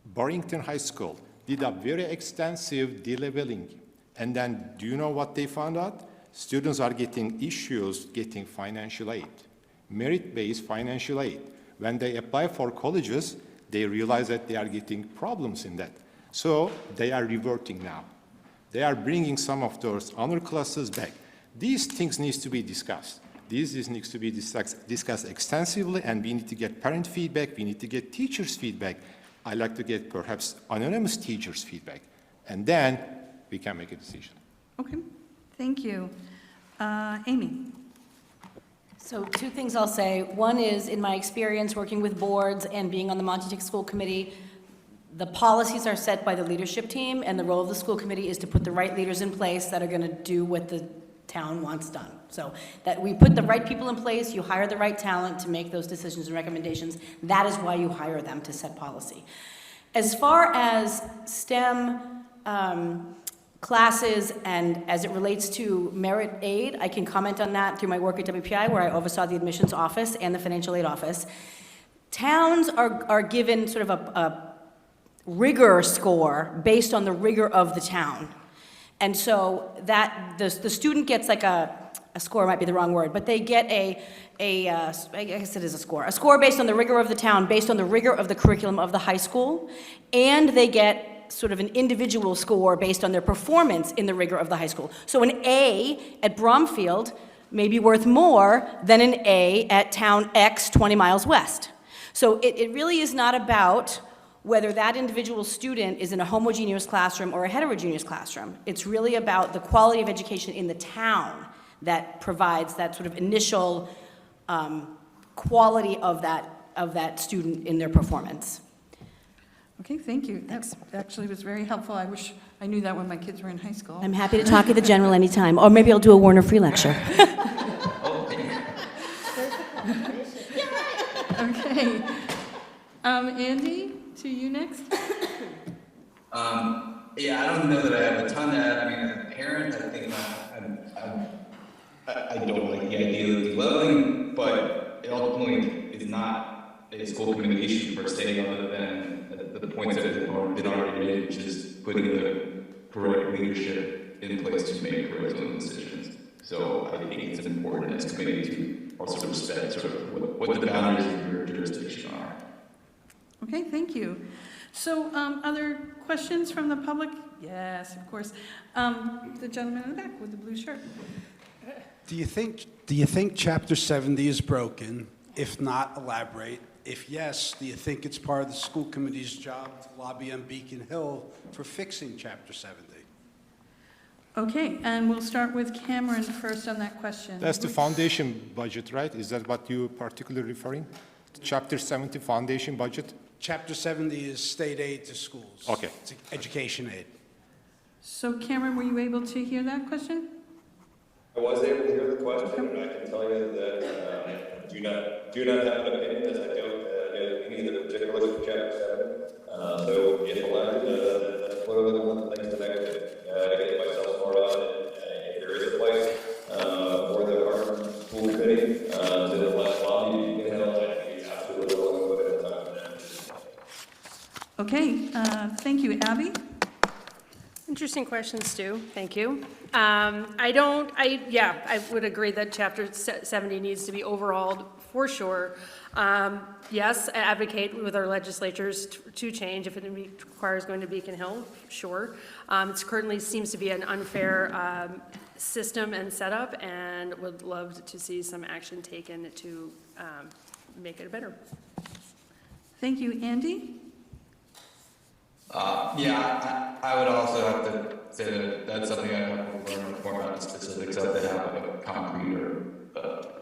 Barrington High School did a very extensive de-leveling. And then do you know what they found out? Students are getting issues getting financial aid, merit-based financial aid. When they apply for colleges, they realize that they are getting problems in that. So they are reverting now. They are bringing some of those honor classes back. These things need to be discussed. This needs to be discussed extensively, and we need to get parent feedback. We need to get teachers' feedback. I like to get perhaps anonymous teachers' feedback. And then we can make a decision. Okay, thank you. Amy. So two things I'll say. One is, in my experience working with boards and being on the Montague School Committee, the policies are set by the leadership team, and the role of the school committee is to put the right leaders in place that are going to do what the town wants done. So that we put the right people in place, you hire the right talent to make those decisions and recommendations. That is why you hire them to set policy. As far as STEM classes and as it relates to merit aid, I can comment on that through my work at WPI, where I oversaw the admissions office and the financial aid office. Towns are given sort of a rigor score based on the rigor of the town. And so that the student gets like a score might be the wrong word, but they get I guess it is a score based on the rigor of the town, based on the rigor of the curriculum of the high school, and they get sort of an individual score based on their performance in the rigor of the high school. So an A at Bromfield may be worth more than an A at town X 20 miles west. So it really is not about whether that individual student is in a homogeneous classroom or a heterogeneous classroom. It's really about the quality of education in the town that provides that sort of initial quality of that student in their performance. Okay, thank you. That actually was very helpful. I wish I knew that when my kids were in high school. I'm happy to talk at the general anytime, or maybe I'll do a Warner Free lecture. Okay. Andy, to you next. Yeah, I don't know that I have a ton to add. I mean, as a parent, I think I don't like the idea of de-leveling, but it ultimately is not a school committee issue per se, other than the points that have been already made, which is putting the correct leadership in place to make correct decisions. So I think it's important as a committee to also respect sort of what the boundaries of your jurisdiction are. Okay, thank you. So, other questions from the public? Yes, of course. The gentleman in the back with the blue shirt. Do you think Chapter 70 is broken? If not, elaborate. If yes, do you think it's part of the school committee's job to lobby on Beacon Hill for fixing Chapter 70? Okay, and we'll start with Cameron first on that question. That's the foundation budget, right? Is that what you're particularly referring? Chapter 70 foundation budget? Chapter 70 is state aid to schools. Okay. It's education aid. So Cameron, were you able to hear that question? I was able to hear the question, and I can tell you that I do not have an opinion, as I don't any of the particulars of Chapter 7. So if allowed, that's one of the things that I would get myself more on. If there is a place for the Harvard School Committee to let lobby Beacon Hill, I'd be absolutely willing to put it on that. Okay, thank you. Abby? Interesting question, Stu. Thank you. I would agree that Chapter 70 needs to be overhauled for sure. Yes, I advocate with our legislatures to change if it requires going to Beacon Hill, sure. It currently seems to be an unfair system and setup, and would love to see some action taken to make it better. Thank you. Andy? I would also have to say that that's something I have to learn more about the specifics of to have a concrete or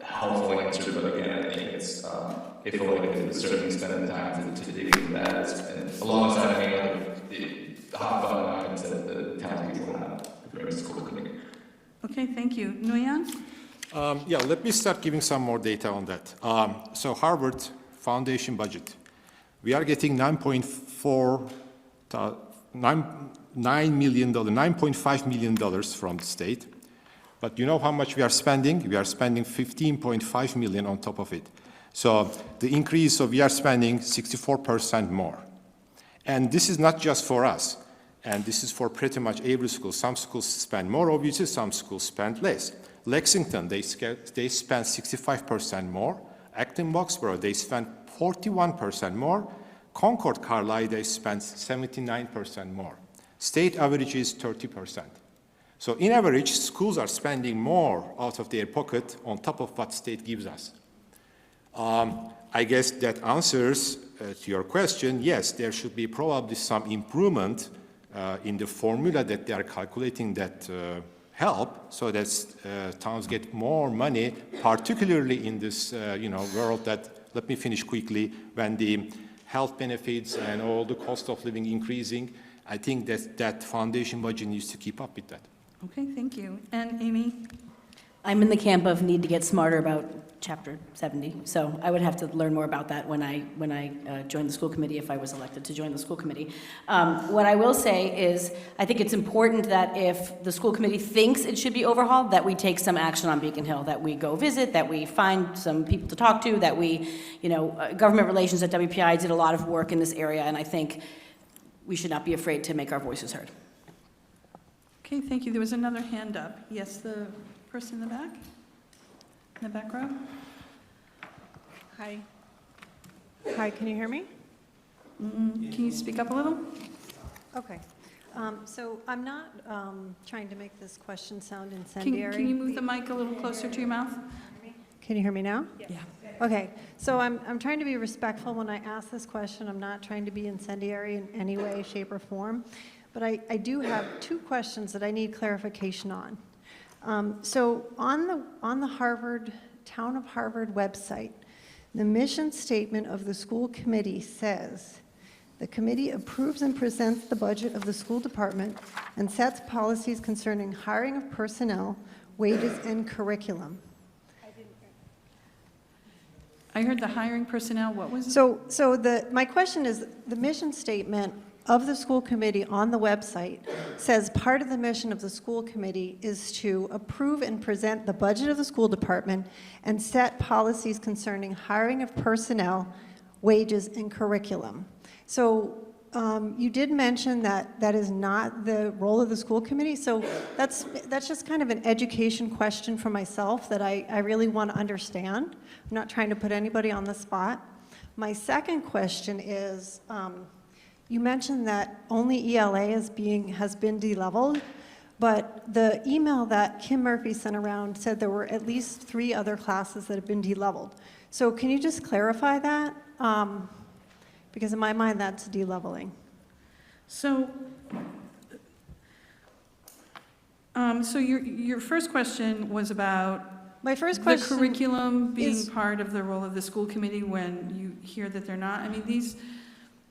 helpful answer. But again, I think it's I feel like it's certainly spending time to dig into that, and alongside any other hot button items that the townspeople have during the school committee. Okay, thank you. Nguyen? Let me start giving some more data on that. So Harvard Foundation budget, we are getting $9.5 million from the state. But you know how much we are spending? We are spending $15.5 million on top of it. So the increase, so we are spending 64% more. And this is not just for us. And this is for pretty much every school. Some schools spend more, obviously, some schools spend less. Lexington, they spend 65% more. Acton Boxborough, they spend 41% more. Concord Carlisle, they spend 79% more. State average is 30%. So in average, schools are spending more out of their pocket on top of what state gives us. I guess that answers to your question. Yes, there should be probably some improvement in the formula that they are calculating that help so that towns get more money, particularly in this world that, let me finish quickly, when the health benefits and all the cost of living increasing, I think that foundation budget needs to keep up with that. Okay, thank you. And Amy? I'm in the camp of need to get smarter about Chapter 70, so I would have to learn more about that when I join the school committee, if I was elected to join the school committee. What I will say is, I think it's important that if the school committee thinks it should be overhauled, that we take some action on Beacon Hill, that we go visit, that we find some people to talk to, that we, government relations at WPI did a lot of work in this area, and I think we should not be afraid to make our voices heard. Okay, thank you. There was another hand up. Yes, the person in the back? In the back row? Hi. Hi, can you hear me? Can you speak up a little? Okay. So I'm not trying to make this question sound incendiary. Can you move the mic a little closer to your mouth? Can you hear me now? Yeah. Okay, so I'm trying to be respectful when I ask this question. I'm not trying to be incendiary in any way, shape, or form. But I do have two questions that I need clarification on. So on the Harvard, Town of Harvard website, the mission statement of the school committee says, the committee approves and presents the budget of the school department and sets policies concerning hiring of personnel, wages, and curriculum. I heard the hiring personnel, what was it? So my question is, the mission statement of the school committee on the website says part of the mission of the school committee is to approve and present the budget of the school department and set policies concerning hiring of personnel, wages, and curriculum. So you did mention that that is not the role of the school committee, so that's just kind of an education question for myself that I really want to understand. I'm not trying to put anybody on the spot. My second question is, you mentioned that only ELA has been de-leveled, but the email that Kim Murphy sent around said there were at least 3 other classes that have been de-leveled. So can you just clarify that? Because in my mind, that's de-leveling. So your first question was about my first question, the curriculum being part of the role of the school committee when you hear that they're not? I mean, these...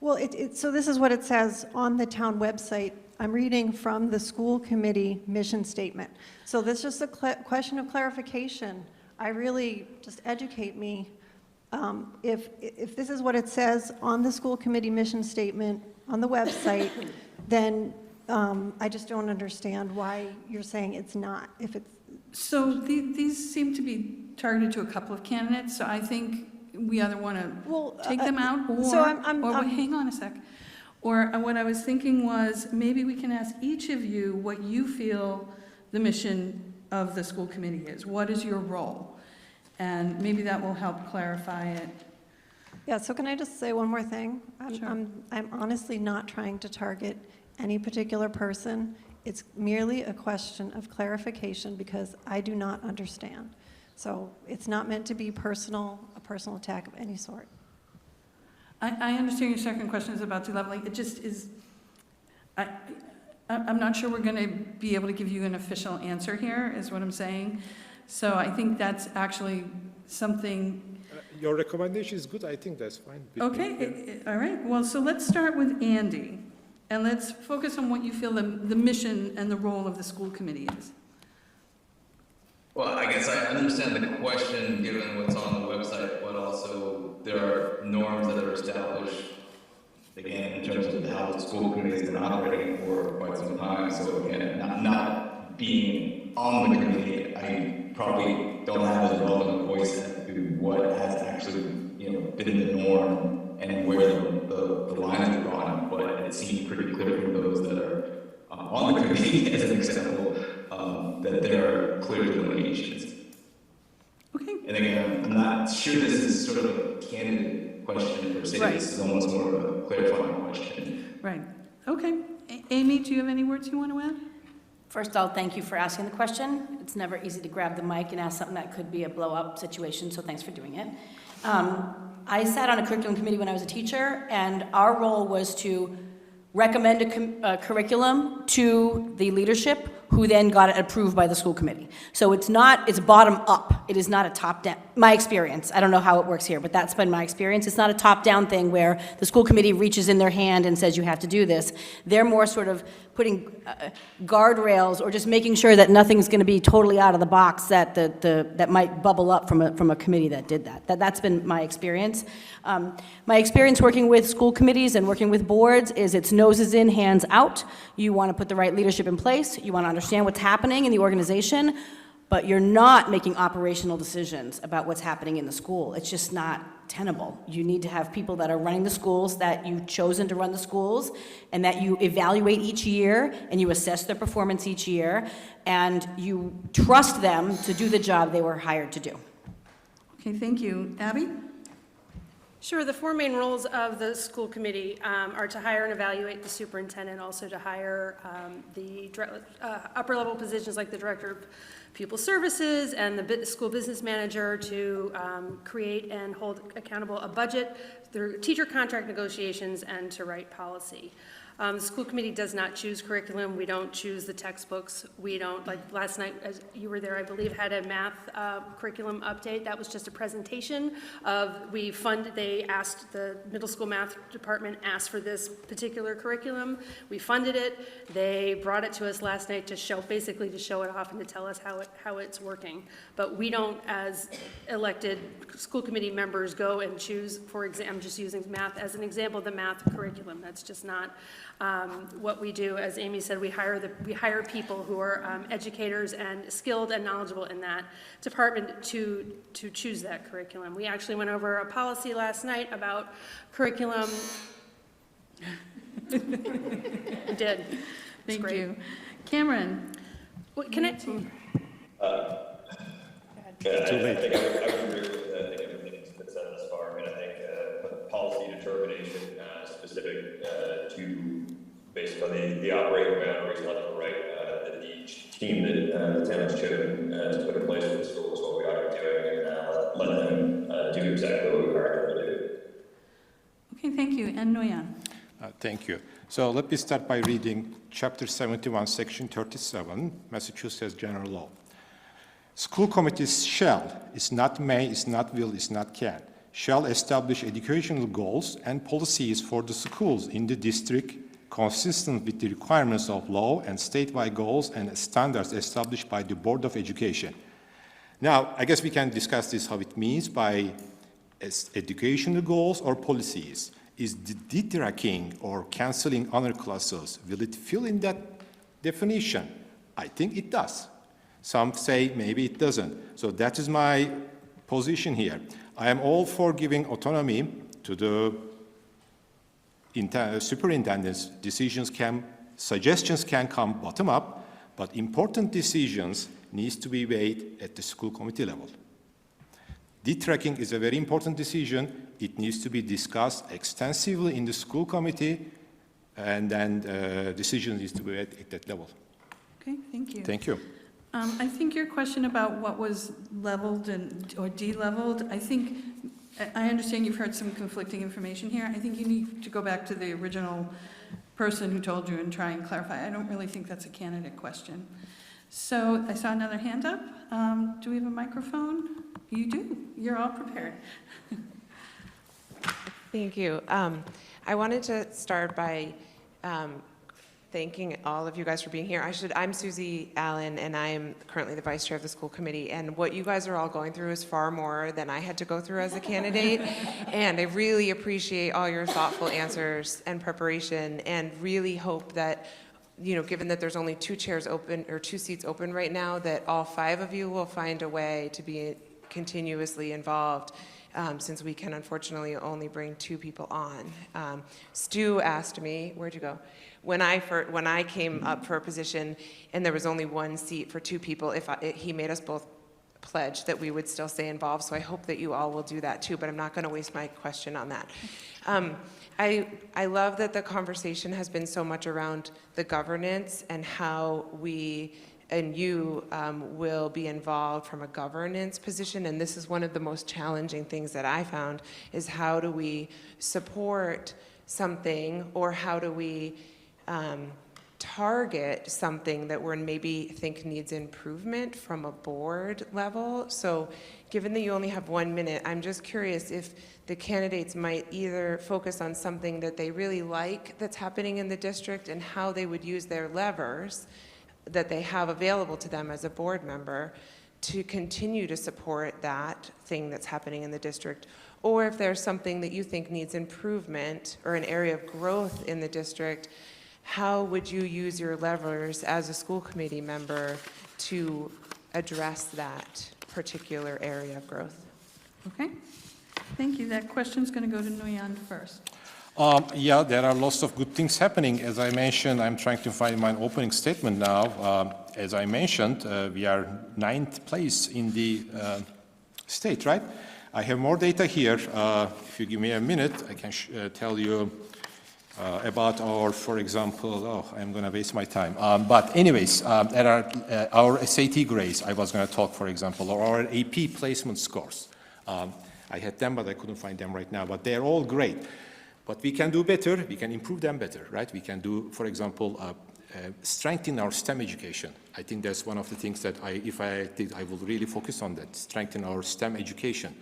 Well, so this is what it says on the town website. I'm reading from the school committee mission statement. So this is just a question of clarification. I really, just educate me. If this is what it says on the school committee mission statement on the website, then I just don't understand why you're saying it's not. If it's So these seem to be targeted to a couple of candidates, so I think we either want to take them out or, so wait, hang on a sec. Or what I was thinking was maybe we can ask each of you what you feel the mission of the school committee is. What is your role? And maybe that will help clarify it. Yeah, so can I just say one more thing? Sure. I'm honestly not trying to target any particular person. It's merely a question of clarification because I do not understand. So it's not meant to be a personal attack of any sort. I understand your second question is about de-leveling. It just is, I'm not sure we're going to be able to give you an official answer here, is what I'm saying. So I think that's actually something. Your recommendation is good. I think that's fine. Okay, all right. Well, so let's start with Andy, and let's focus on what you feel the mission and the role of the school committee is. Well, I guess I understand the question given what's on the website, but also there are norms that are established, again, in terms of how the school committee has been operating for quite some time. So again, not being on the committee, I probably don't have as relevant a voice as to what has actually, been the norm and where the lines are drawn. But it seems pretty clear from those that are on the committee, as an example, that there are clear delineations. Okay. And again, I'm not sure this is sort of a candidate question per se. Right. This is almost more of a clarifying question. Right. Okay. Amy, do you have any words you want to add? First, I'll thank you for asking the question. It's never easy to grab the mic and ask something that could be a blow-up situation, so thanks for doing it. I sat on a curriculum committee when I was a teacher, and our role was to recommend a curriculum to the leadership who then got it approved by the school committee. So it's bottom up. It is not a top down, my experience. I don't know how it works here, but that's been my experience. It's not a top down thing where the school committee reaches in their hand and says you have to do this. They're more sort of putting guardrails or just making sure that nothing's going to be totally out of the box that might bubble up from a committee that did that. That's been my experience. My experience working with school committees and working with boards is it's noses in, hands out. You want to put the right leadership in place. You want to understand what's happening in the organization, but you're not making operational decisions about what's happening in the school. It's just not tenable. You need to have people that are running the schools, that you've chosen to run the schools, and that you evaluate each year, and you assess their performance each year, and you trust them to do the job they were hired to do. Okay, thank you. Abby? Sure, the four main roles of the school committee are to hire and evaluate the superintendent, also to hire the upper-level positions like the director of pupil services and the school business manager, to create and hold accountable a budget through teacher contract negotiations, and to write policy. The school committee does not choose curriculum. We don't choose the textbooks. We don't, like last night, as you were there, I believe, had a math curriculum update. That was just a presentation of, they asked, the middle school math department asked for this particular curriculum. We funded it. They brought it to us last night to basically to show it off and to tell us how it's working. But we don't, as elected school committee members, go and choose, for example, I'm just using math as an example, the math curriculum. That's just not what we do. As Amy said, we hire people who are educators and skilled and knowledgeable in that department to choose that curriculum. We actually went over a policy last night about curriculum. We did. Thank you. Cameron? What, can I? I think I would agree with everything that's been said thus far. I mean, I think policy determination specific to, based on the operating boundaries left and right, that each team that the town has chosen to put in place for the school is what we ought to be doing, and let them do exactly what we hired them to do. Okay, thank you. And Nguyen? Thank you. So let me start by reading Chapter 71, Section 37, Massachusetts General Law. School committees shall, is not may, is not will, is not can, shall establish educational goals and policies for the schools in the district consistent with the requirements of law and statewide goals and standards established by the Board of Education. Now, I guess we can discuss this, how it means by educational goals or policies. Is the detracting or canceling honor classes, will it fill in that definition? I think it does. Some say maybe it doesn't. So that is my position here. I am all for giving autonomy to the superintendents. Suggestions can come bottom up, but important decisions needs to be made at the school committee level. Detracking is a very important decision. It needs to be discussed extensively in the school committee, and then decision needs to be made at that level. Okay, thank you. Thank you. I think your question about what was leveled or de-leveled, I understand you've heard some conflicting information here. I think you need to go back to the original person who told you and try and clarify. I don't really think that's a candidate question. So I saw another hand up. Do we have a microphone? You do. You're all prepared. Thank you. I wanted to start by thanking all of you guys for being here. I'm Susie Allen, and I am currently the vice chair of the school committee. And what you guys are all going through is far more than I had to go through as a candidate. And I really appreciate all your thoughtful answers and preparation, and really hope that, you know, given that there's only 2 chairs open or 2 seats open right now, that all 5 of you will find a way to be continuously involved, since we can unfortunately only bring 2 people on. Stu asked me, where'd you go? When I came up for a position and there was only 1 seat for 2 people, he made us both pledge that we would still stay involved. So I hope that you all will do that too, but I'm not going to waste my question on that. I love that the conversation has been so much around the governance and how we and you will be involved from a governance position. And this is one of the most challenging things that I found, is how do we support something, or how do we target something that we're maybe think needs improvement from a board level. So given that you only have 1 minute, I'm just curious if the candidates might either focus on something that they really like that's happening in the district and how they would use their levers that they have available to them as a board member to continue to support that thing that's happening in the district, or if there's something that you think needs improvement or an area of growth in the district, how would you use your levers as a school committee member to address that particular area of growth? Okay, thank you. That question's going to go to Nguyen first. Yeah, there are lots of good things happening. As I mentioned, I'm trying to find my opening statement now. As I mentioned, we are 9th place in the state, right? I have more data here. If you give me a minute, I can tell you about our, for example, I'm going to waste my time. But anyways, there are our SAT grades. I was going to talk, for example, or our AP placement scores. I had them, but I couldn't find them right now. But they're all great. But we can do better. We can improve them better, right? We can do, for example, strengthen our STEM education. I think that's one of the things that if I did, I will really focus on that. Strengthen our STEM education.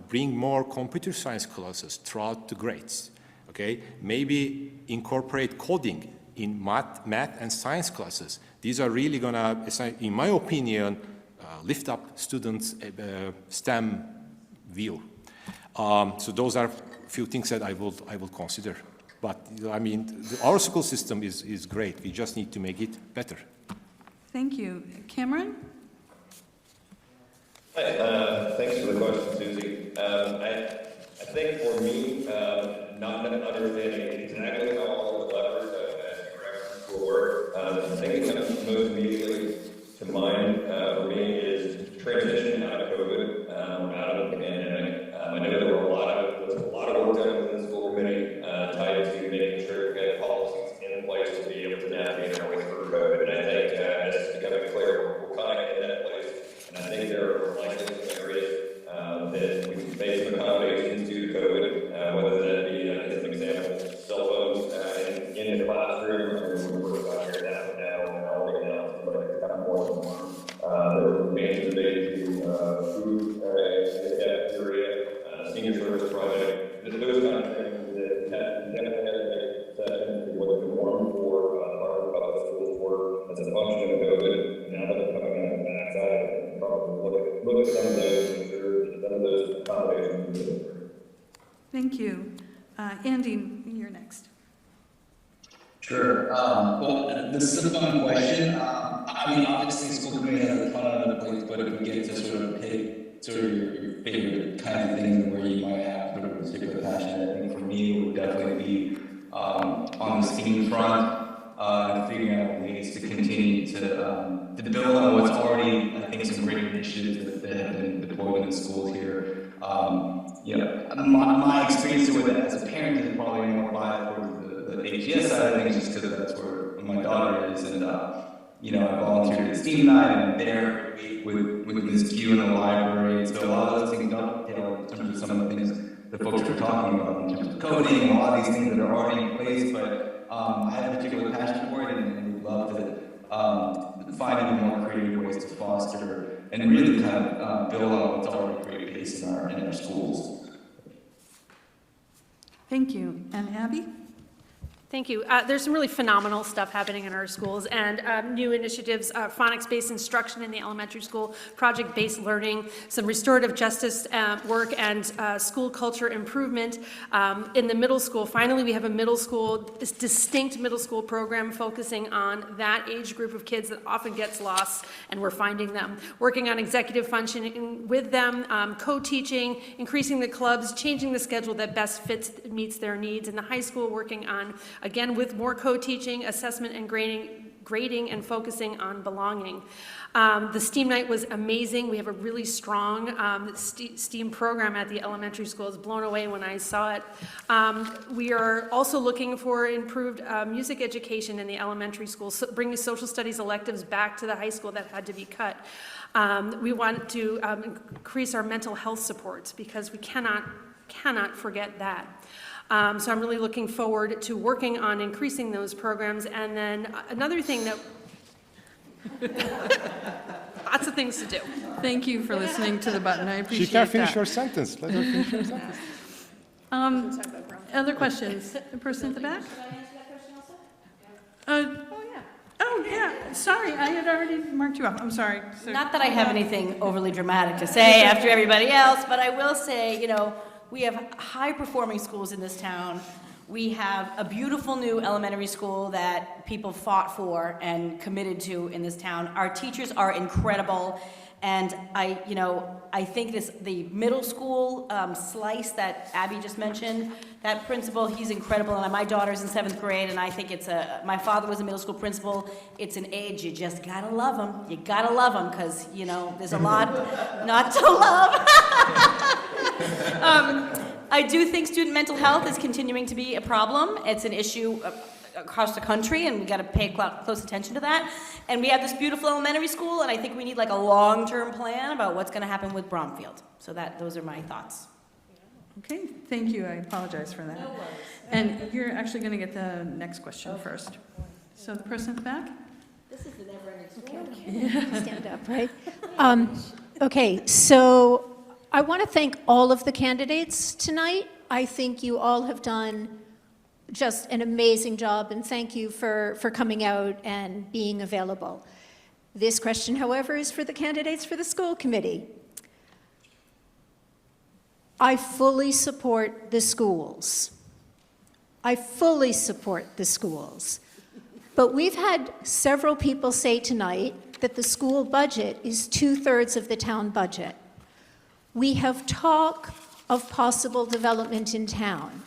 Bring more computer science classes throughout the grades, okay? Maybe incorporate coding in math and science classes. These are really gonna, in my opinion, lift up students' STEM view. So those are a few things that I will consider. But I mean, our school system is great. We just need to make it better. Thank you. Cameron? Hi, thanks for the question, Susie. I think for me, not understanding exactly how all the levers as directions will work, the thing that comes most immediately to mind for me is transition out of COVID, out of the pandemic. I know there were a lot of work done within the school committee tied to making sure we had policies in place to be able to navigate our way through COVID. And I think as it's becoming clear, we're kind of in that place. And I think there are likely some areas that we can make some accommodations due to COVID, whether that be, as an example, cell phones in the classroom, or we're about here now and all right now, but it's kind of more than one. There remains a debate to food in the cafeteria, senior service project, those kind of things that definitely have to make sessions to what the norm for our public schools were as a function of COVID. Now that they're coming out of the backside, probably look at some of those and ensure that some of those accommodations. Thank you. Andy, you're next. Sure. Well, this is a fun question. I mean, obviously, school committee has a ton on other plates, but if we get to sort of pick sort of your favorite kind of thing where you might have sort of a particular passion, I think for me it would definitely be on the STEAM front, figuring out ways to continue to build on what's already, I think, some great initiatives that have been deployed in schools here. You know, my experience with it as a parent is probably more biased towards the AGS side of things, just because that's where my daughter is, and you know, I volunteered at STEAM Night, and there with Ms. Q in the library, so a lot of those things dovetail in terms of some of the things that folks are talking about in terms of coding and a lot of these things that are already in place, but I have a particular passion for it, and would love to find more creative ways to foster and really kind of build on what's already a great base in our schools. Thank you. And Abby? Thank you. There's some really phenomenal stuff happening in our schools, and new initiatives, phonics-based instruction in the elementary school, project-based learning, some restorative justice work, and school culture improvement in the middle school. Finally, we have a distinct middle school program focusing on that age group of kids that often gets lost, and we're finding them. Working on executive functioning with them, co-teaching, increasing the clubs, changing the schedule that best meets their needs. In the high school, working on again, with more co-teaching, assessment, and grading, and focusing on belonging. The STEAM Night was amazing. We have a really strong STEAM program at the elementary school. I was blown away when I saw it. We are also looking for improved music education in the elementary school, so bringing social studies electives back to the high school that had to be cut. We want to increase our mental health supports because we cannot forget that. So I'm really looking forward to working on increasing those programs. And then another thing that, lots of things to do. Thank you for listening to the button. I appreciate that. She can't finish her sentence. Let her finish her sentence. Other questions? The person at the back? Should I answer that question also? Oh, yeah, sorry, I had already marked you up, I'm sorry. So- Not that I have anything overly dramatic to say after everybody else, but I will say, you know, we have high-performing schools in this town. We have a beautiful new elementary school that people fought for and committed to in this town. Our teachers are incredible, and I think the middle school slice that Abby just mentioned, that principal, he's incredible, and my daughter's in 7th grade, and I think my father was a middle school principal. It's an age, you just gotta love them. You gotta love them, because, there's a lot not to love. I do think student mental health is continuing to be a problem. It's an issue across the country, and we got to pay close attention to that. And we have this beautiful elementary school, and I think we need like a long-term plan about what's going to happen with Bromfield. So those are my thoughts. Okay, thank you, I apologize for that. And you're actually going to get the next question first. So the person at the back? This is the never-ending story. Stand up, right? Okay, so I want to thank all of the candidates tonight. I think you all have done just an amazing job, and thank you for coming out and being available. This question, however, is for the candidates for the school committee. I fully support the schools. I fully support the schools. But we've had several people say tonight that the school budget is 2/3 of the town budget. We have talk of possible development in town.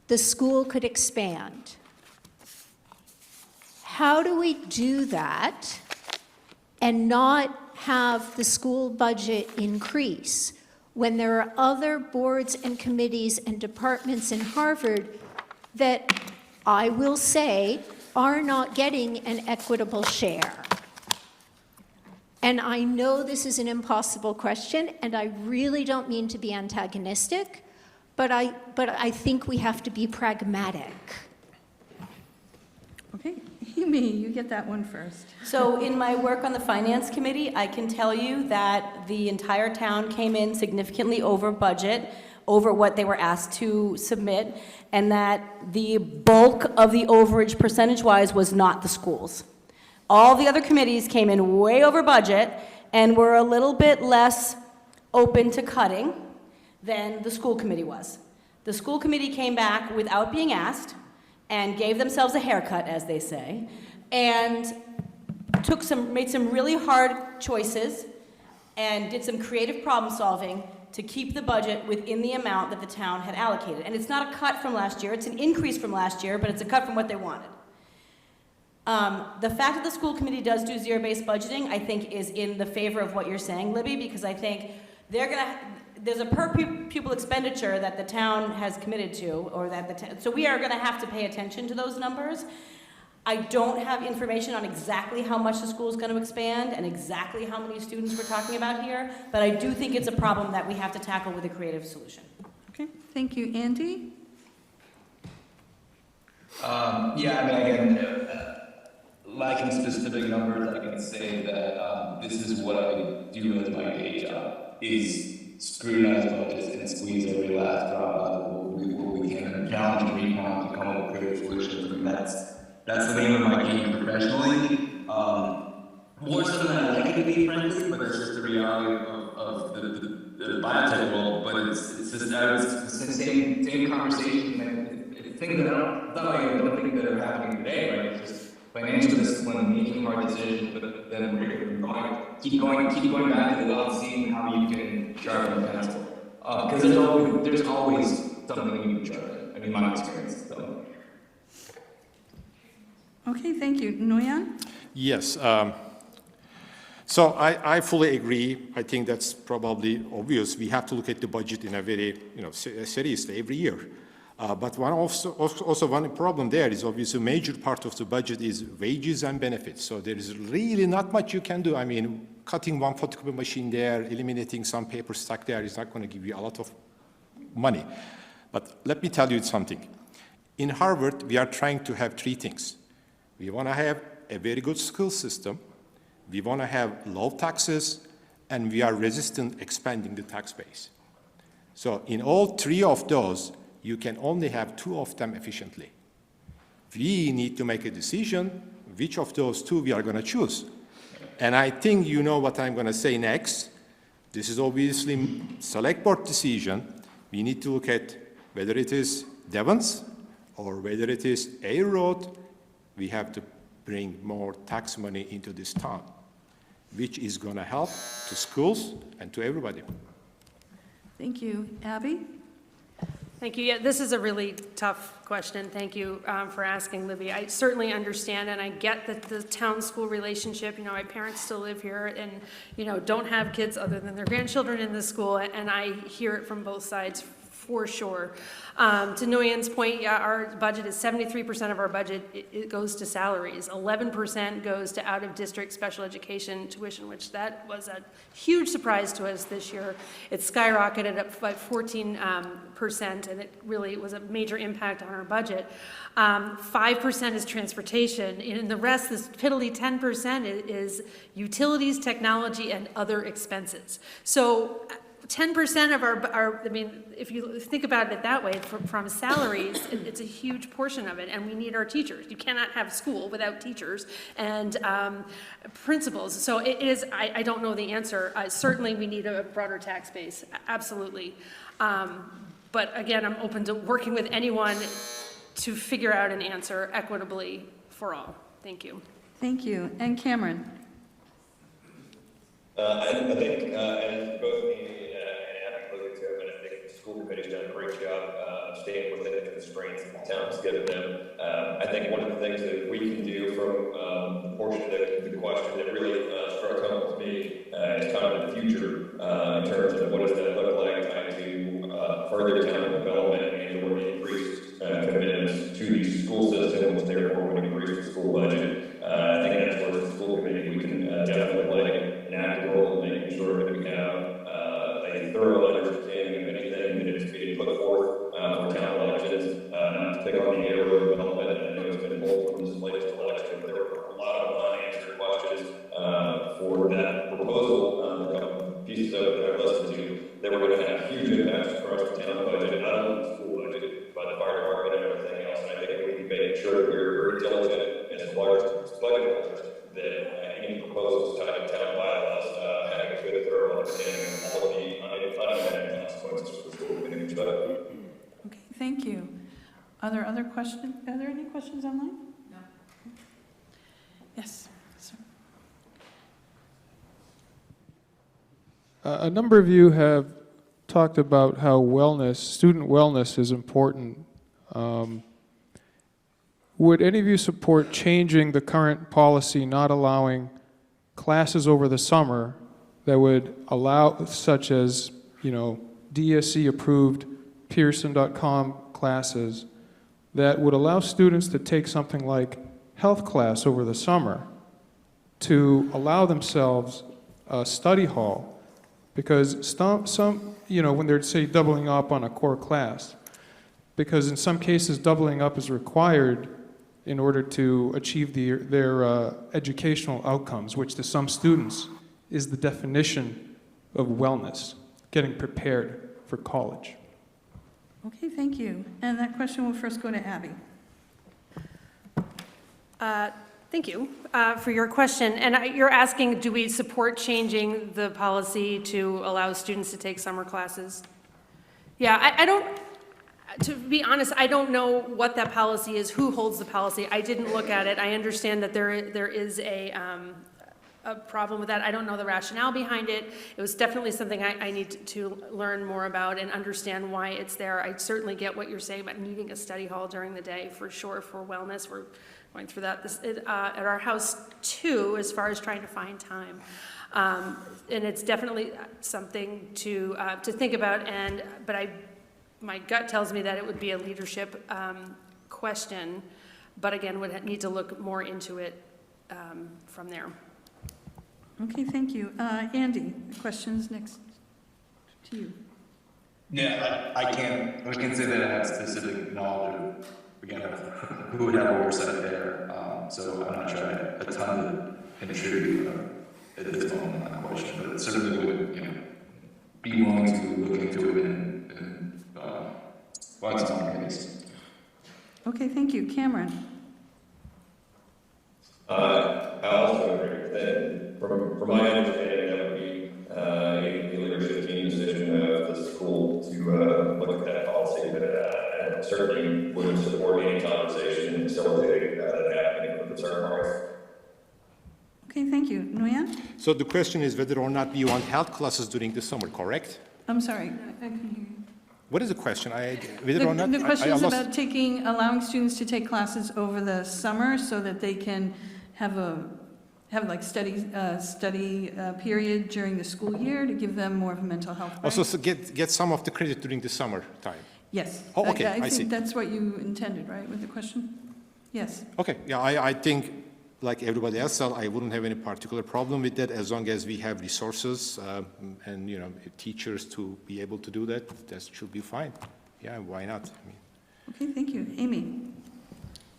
The school could expand. How do we do that and not have the school budget increase when there are other boards and committees and departments in Harvard that, I will say, are not getting an equitable share? And I know this is an impossible question, and I really don't mean to be antagonistic, but I think we have to be pragmatic. Okay, Amy, you get that one first. So in my work on the Finance Committee, I can tell you that the entire town came in significantly over budget, over what they were asked to submit, and that the bulk of the overage percentage-wise was not the schools. All the other committees came in way over budget and were a little bit less open to cutting than the school committee was. The school committee came back without being asked and gave themselves a haircut, as they say, and made some really hard choices and did some creative problem solving to keep the budget within the amount that the town had allocated. And it's not a cut from last year, it's an increase from last year, but it's a cut from what they wanted. The fact that the school committee does do zero-based budgeting, I think, is in the favor of what you're saying, Libby, because I think there's a per pupil expenditure that the town has committed to, or that so we are going to have to pay attention to those numbers. I don't have information on exactly how much the school is going to expand and exactly how many students we're talking about here, but I do think it's a problem that we have to tackle with a creative solution. Okay, thank you. Andy? Lacking specific numbers, I can say that this is what I do as my day job, is scrutinize budgets and squeeze every last drop out of what we can, and challenge and recon to come up with creative solutions. And that's the name of my game professionally. More so than I like it to be, frankly, but it's just the reality of the biotech world. But it's just the same conversation and things that I don't think that are happening today, right? It's just financial discipline, making hard decisions, but then keep going back to the well, seeing how you can sharpen the pencil. Because there's always something you can sharpen. I mean, my experience. So. Okay, thank you. Nguyen? Yes. So I fully agree. I think that's probably obvious. We have to look at the budget in a very seriously every year. But one problem there is obviously a major part of the budget is wages and benefits. So there is really not much you can do. I mean, cutting one photocopy machine there, eliminating some paper stack there is not going to give you a lot of money. But let me tell you something. In Harvard, we are trying to have three things. We want to have a very good school system, we want to have low taxes, and we are resistant expanding the tax base. So in all three of those, you can only have two of them efficiently. We need to make a decision which of those two we are going to choose. And I think you know what I'm going to say next. This is obviously select board decision. We need to look at whether it is Devon's or whether it is Air Road. We have to bring more tax money into this town, which is going to help to schools and to everybody. Thank you. Abby? Thank you. Yeah, this is a really tough question. Thank you for asking, Libby. I certainly understand, and I get that the town-school relationship, you know, my parents still live here and, you know, don't have kids other than their grandchildren in the school, and I hear it from both sides for sure. To Nguyen's point, yeah, our budget is 73% of our budget, it goes to salaries. 11% goes to out-of-district special education tuition, which that was a huge surprise to us this year. It skyrocketed up by 14%, and it really was a major impact on our budget. 5% is transportation, and the rest, this piddly 10%, is utilities, technology, and other expenses. So 10% of our, I mean, if you think about it that way, from salaries, it's a huge portion of it, and we need our teachers. You cannot have school without teachers and principals. So it is, I don't know the answer. Certainly, we need a broader tax base, absolutely. But again, I'm open to working with anyone to figure out an answer equitably for all. Thank you. Thank you. And Cameron? I think, as both me and Abby alluded to, and I think the school committee's done a great job of staying within the constraints that the town's given them. I think one of the things that we can do from the portion of the question that really struck home with me is kind of the future in terms of what does that look like tied to further town development and or increased commitments to the school system, which therefore would increase the school budget. I think that's where the school committee, we can definitely play an active role in making sure that we have a thorough understanding of anything that is being put forth for town elections. Not to pick on the area of development, I know it's been pulled from this latest election, but there were a lot of unanswered questions for that proposal. A couple pieces of it that I listened to that were going to have huge impacts across the town budget, not only the school budget, but the fire department and everything else. And I think we can make sure that we're very diligent as large as budget holders that any proposals tied to town bylaws have a good thorough understanding of all of the unintended consequences for the school community. Okay, thank you. Are there other questions? Are there any questions online? No. Yes, sir. A number of you have talked about how wellness, student wellness is important. Would any of you support changing the current policy not allowing classes over the summer that would allow, such as, you know, DSC-approved Pearson.com classes that would allow students to take something like health class over the summer to allow themselves a study hall? Because some, you know, when they're, say, doubling up on a core class, because in some cases doubling up is required in order to achieve their educational outcomes, which to some students is the definition of wellness, getting prepared for college. Okay, thank you. And that question will first go to Abby. Thank you for your question. And you're asking, do we support changing the policy to allow students to take summer classes? Yeah, I don't, to be honest, I don't know what that policy is, who holds the policy. I didn't look at it. I understand that there is a problem with that. I don't know the rationale behind it. It was definitely something I need to learn more about and understand why it's there. I certainly get what you're saying about needing a study hall during the day, for sure, for wellness. We're going through that at our house too, as far as trying to find time. And it's definitely something to think about. But my gut tells me that it would be a leadership question. But again, would need to look more into it from there. Okay, thank you. Andy, questions next to you. Yeah, I can't say that I have specific knowledge of, again, of who would have oversight there. So I'm not sure I have a ton to contribute at this moment on that question, but certainly would, be willing to look into it and find some opportunities. Okay, thank you. Cameron? I also agree that from my understanding, that would be a leadership team decision of the school to look at that policy, but I certainly would support any conversation and facilitating that happening with concerned parties. Okay, thank you. Nguyen? So the question is whether or not we want health classes during the summer, correct? I'm sorry, I couldn't hear you. What is the question? Whether or not The question I is lost- about allowing students to take classes over the summer so that they can have like study period during the school year to give them more of a mental health break. Also, so get some of the credit during the summer time. Yes. Oh, okay, I see. think that's what you intended, right, with the question? Yes. Okay, yeah, I think, like everybody else, I wouldn't have any particular problem with that as long as we have resources and, teachers to be able to do that. That should be fine. Yeah, why not? Okay, thank you. Amy?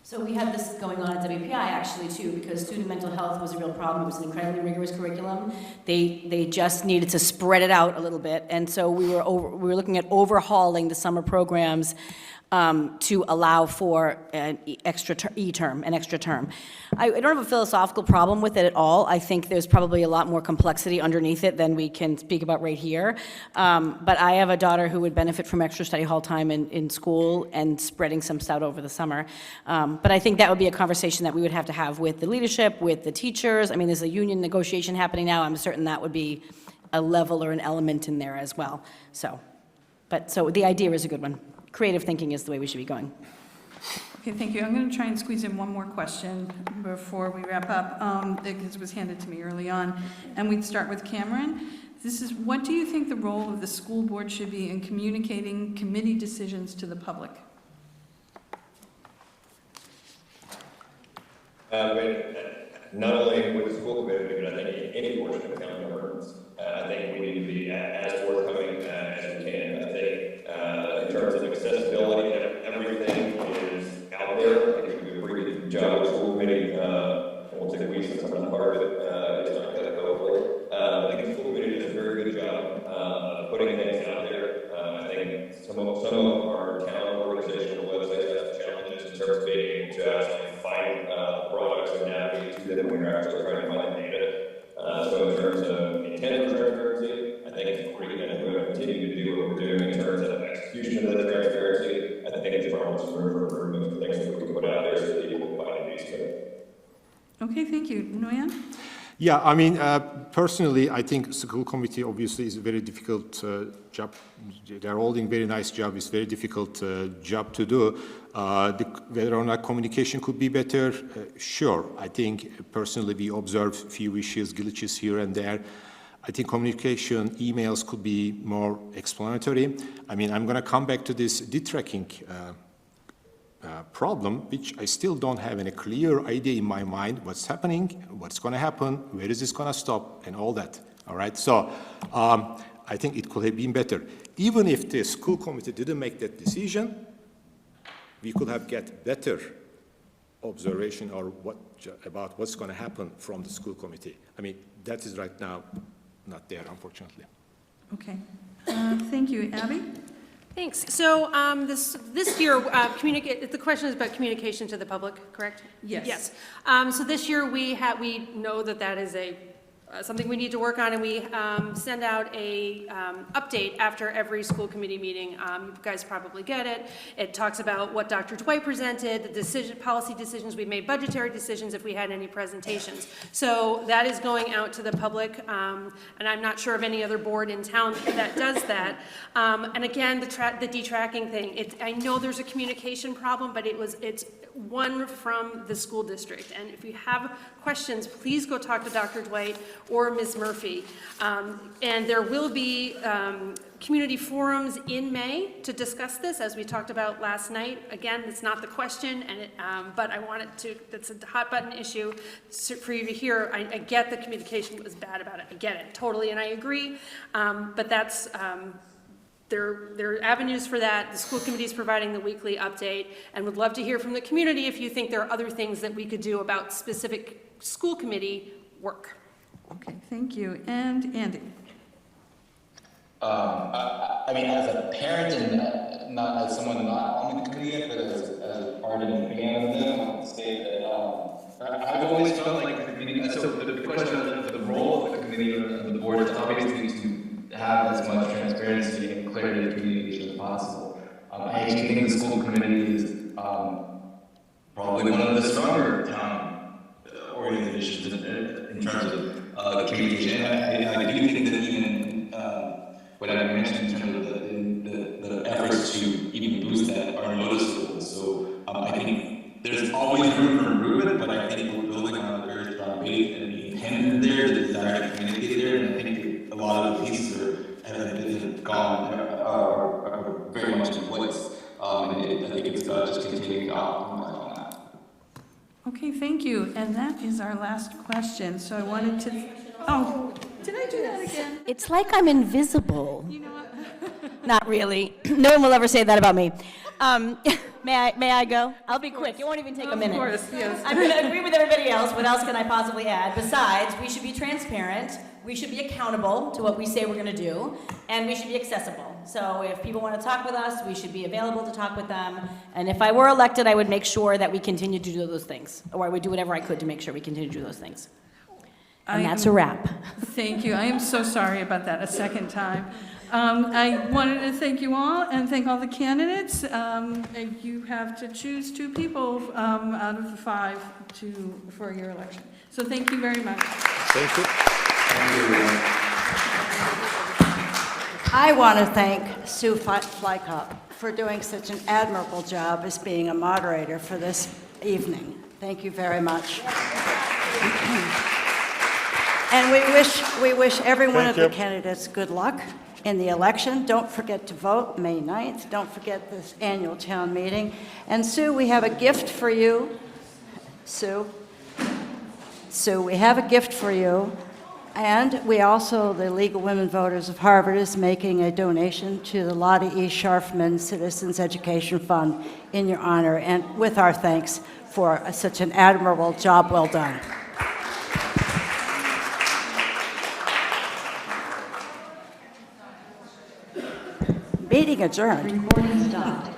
So we had this going on at WPI actually too, because student mental health was a real problem. It was an incredibly rigorous curriculum. They just needed to spread it out a little bit, and so we were looking at overhauling the summer programs to allow for an extra term. I don't have a philosophical problem with it at all. I think there's probably a lot more complexity underneath it than we can speak about right here. But I have a daughter who would benefit from extra study hall time in school and spreading some stuff over the summer. But I think that would be a conversation that we would have to have with the leadership, with the teachers. I mean, there's a union negotiation happening now. I'm certain that would be a level or an element in there as well. So the idea is a good one. Creative thinking is the way we should be going. Okay, thank you. I'm going to try and squeeze in one more question before we wrap up, because it was handed to me early on. And we'd start with Cameron. What do you think the role of the school board should be in communicating committee decisions to the public? Not only with the school committee, but I think any portion of county governments, I think we need to be as forthcoming as we can. I think in terms of accessibility, everything is out there. I think we do a pretty good job with the school committee. We'll take a week since I'm not part of it. It's not going to go forward. I think the school committee does a very good job of putting things out there. I think some of our town organizational websites have challenges in terms of being able to actually find products and navigate to them when you're actually trying to find data. So in terms of intent for transparency, I think it's great, and we're going to continue to do what we're doing in terms of execution of the transparency. I think it's probably some room for improvement for things that we can put out there so that people can find these things. Okay, thank you. Nguyen? Yeah, I mean, personally, I think school committee obviously is a very difficult job. They're all doing very nice job. It's a very difficult job to do. Whether or not communication could be better, sure. I think personally we observe a few issues, glitches here and there. I think communication, emails could be more explanatory. I mean, I'm going to come back to this detracking problem, which I still don't have any clear idea in my mind what's happening, what's going to happen, where is this going to stop, and all that. All right, so I think it could have been better. Even if the school committee didn't make that decision, we could have get better observation or about what's going to happen from the school committee. I mean, that is right now not there, unfortunately. Okay. Thank you. Abby? Thanks. So this year, the question is about communication to the public, correct? Yes. Yes. So this year we know that is something we need to work on, and we send out a update after every school committee meeting. You guys probably get it. It talks about what Dr. Dwight presented, the policy decisions we made, budgetary decisions if we had any presentations. So that is going out to the public, and I'm not sure of any other board in town that does that. And again, the detracking thing. I know there's a communication problem, but it's one from the school district. And if you have questions, please go talk to Dr. Dwight or Ms. Murphy. And there will be community forums in May to discuss this, as we talked about last night. Again, it's not the question, but I wanted to, that's a hot button issue for you to hear. I get the communication was bad about it. I get it totally, and I agree. But that's there are avenues for that. The school committee is providing the weekly update, and would love to hear from the community if you think there are other things that we could do about specific school committee work. Okay, thank you. And Andy? I mean, as a parent and not as someone not on the committee yet, but as a part of the fan of them, I would say that I've always felt like the committee, so the question of the role of the committee or of the board is obviously to have as much transparency and clarity of communication as possible. I actually think the school committee is probably one of the stronger town organizations in terms of communication. I do think that even what I mentioned in terms of the efforts to even boost that are noticeable. So I think there's always room for improvement, but I think we're building on a very strong base and the intent there, the desire to communicate there, and I think a lot of the pieces have gone, are very much in place. And I think it's about just continuing to optimize on that. Okay, thank you. And that is our last question. So I wanted to, oh, did I do that again? It's like I'm invisible. Not really. No one will ever say that about me. May I go? I'll be quick. It won't even take a minute. Of course, yes. I'm going to agree with everybody else. What else can I possibly add? Besides, we should be transparent. We should be accountable to what we say we're going to do, and we should be accessible. So if people want to talk with us, we should be available to talk with them. And if I were elected, I would make sure that we continue to do those things, or I would do whatever I could to make sure we continue to do those things. And that's a wrap. Thank you. I am so sorry about that a second time. I wanted to thank you all and thank all the candidates. You have to choose 2 people out of the 5 for your election. So thank you very much. Thank you. I want to thank Sue Flycup for doing such an admirable job as being a moderator for this evening. Thank you very much. And we wish every one of the candidates good luck in the election. Don't forget to vote May 9th. Don't forget this annual town meeting. And Sue, we have a gift for you. Sue, we have a gift for you. And we also, the League of Women Voters of Harvard, is making a donation to the Lotta E. Scharfman Citizens Education Fund in your honor, and with our thanks for such an admirable job well done. Meeting adjourned. Recording stopped.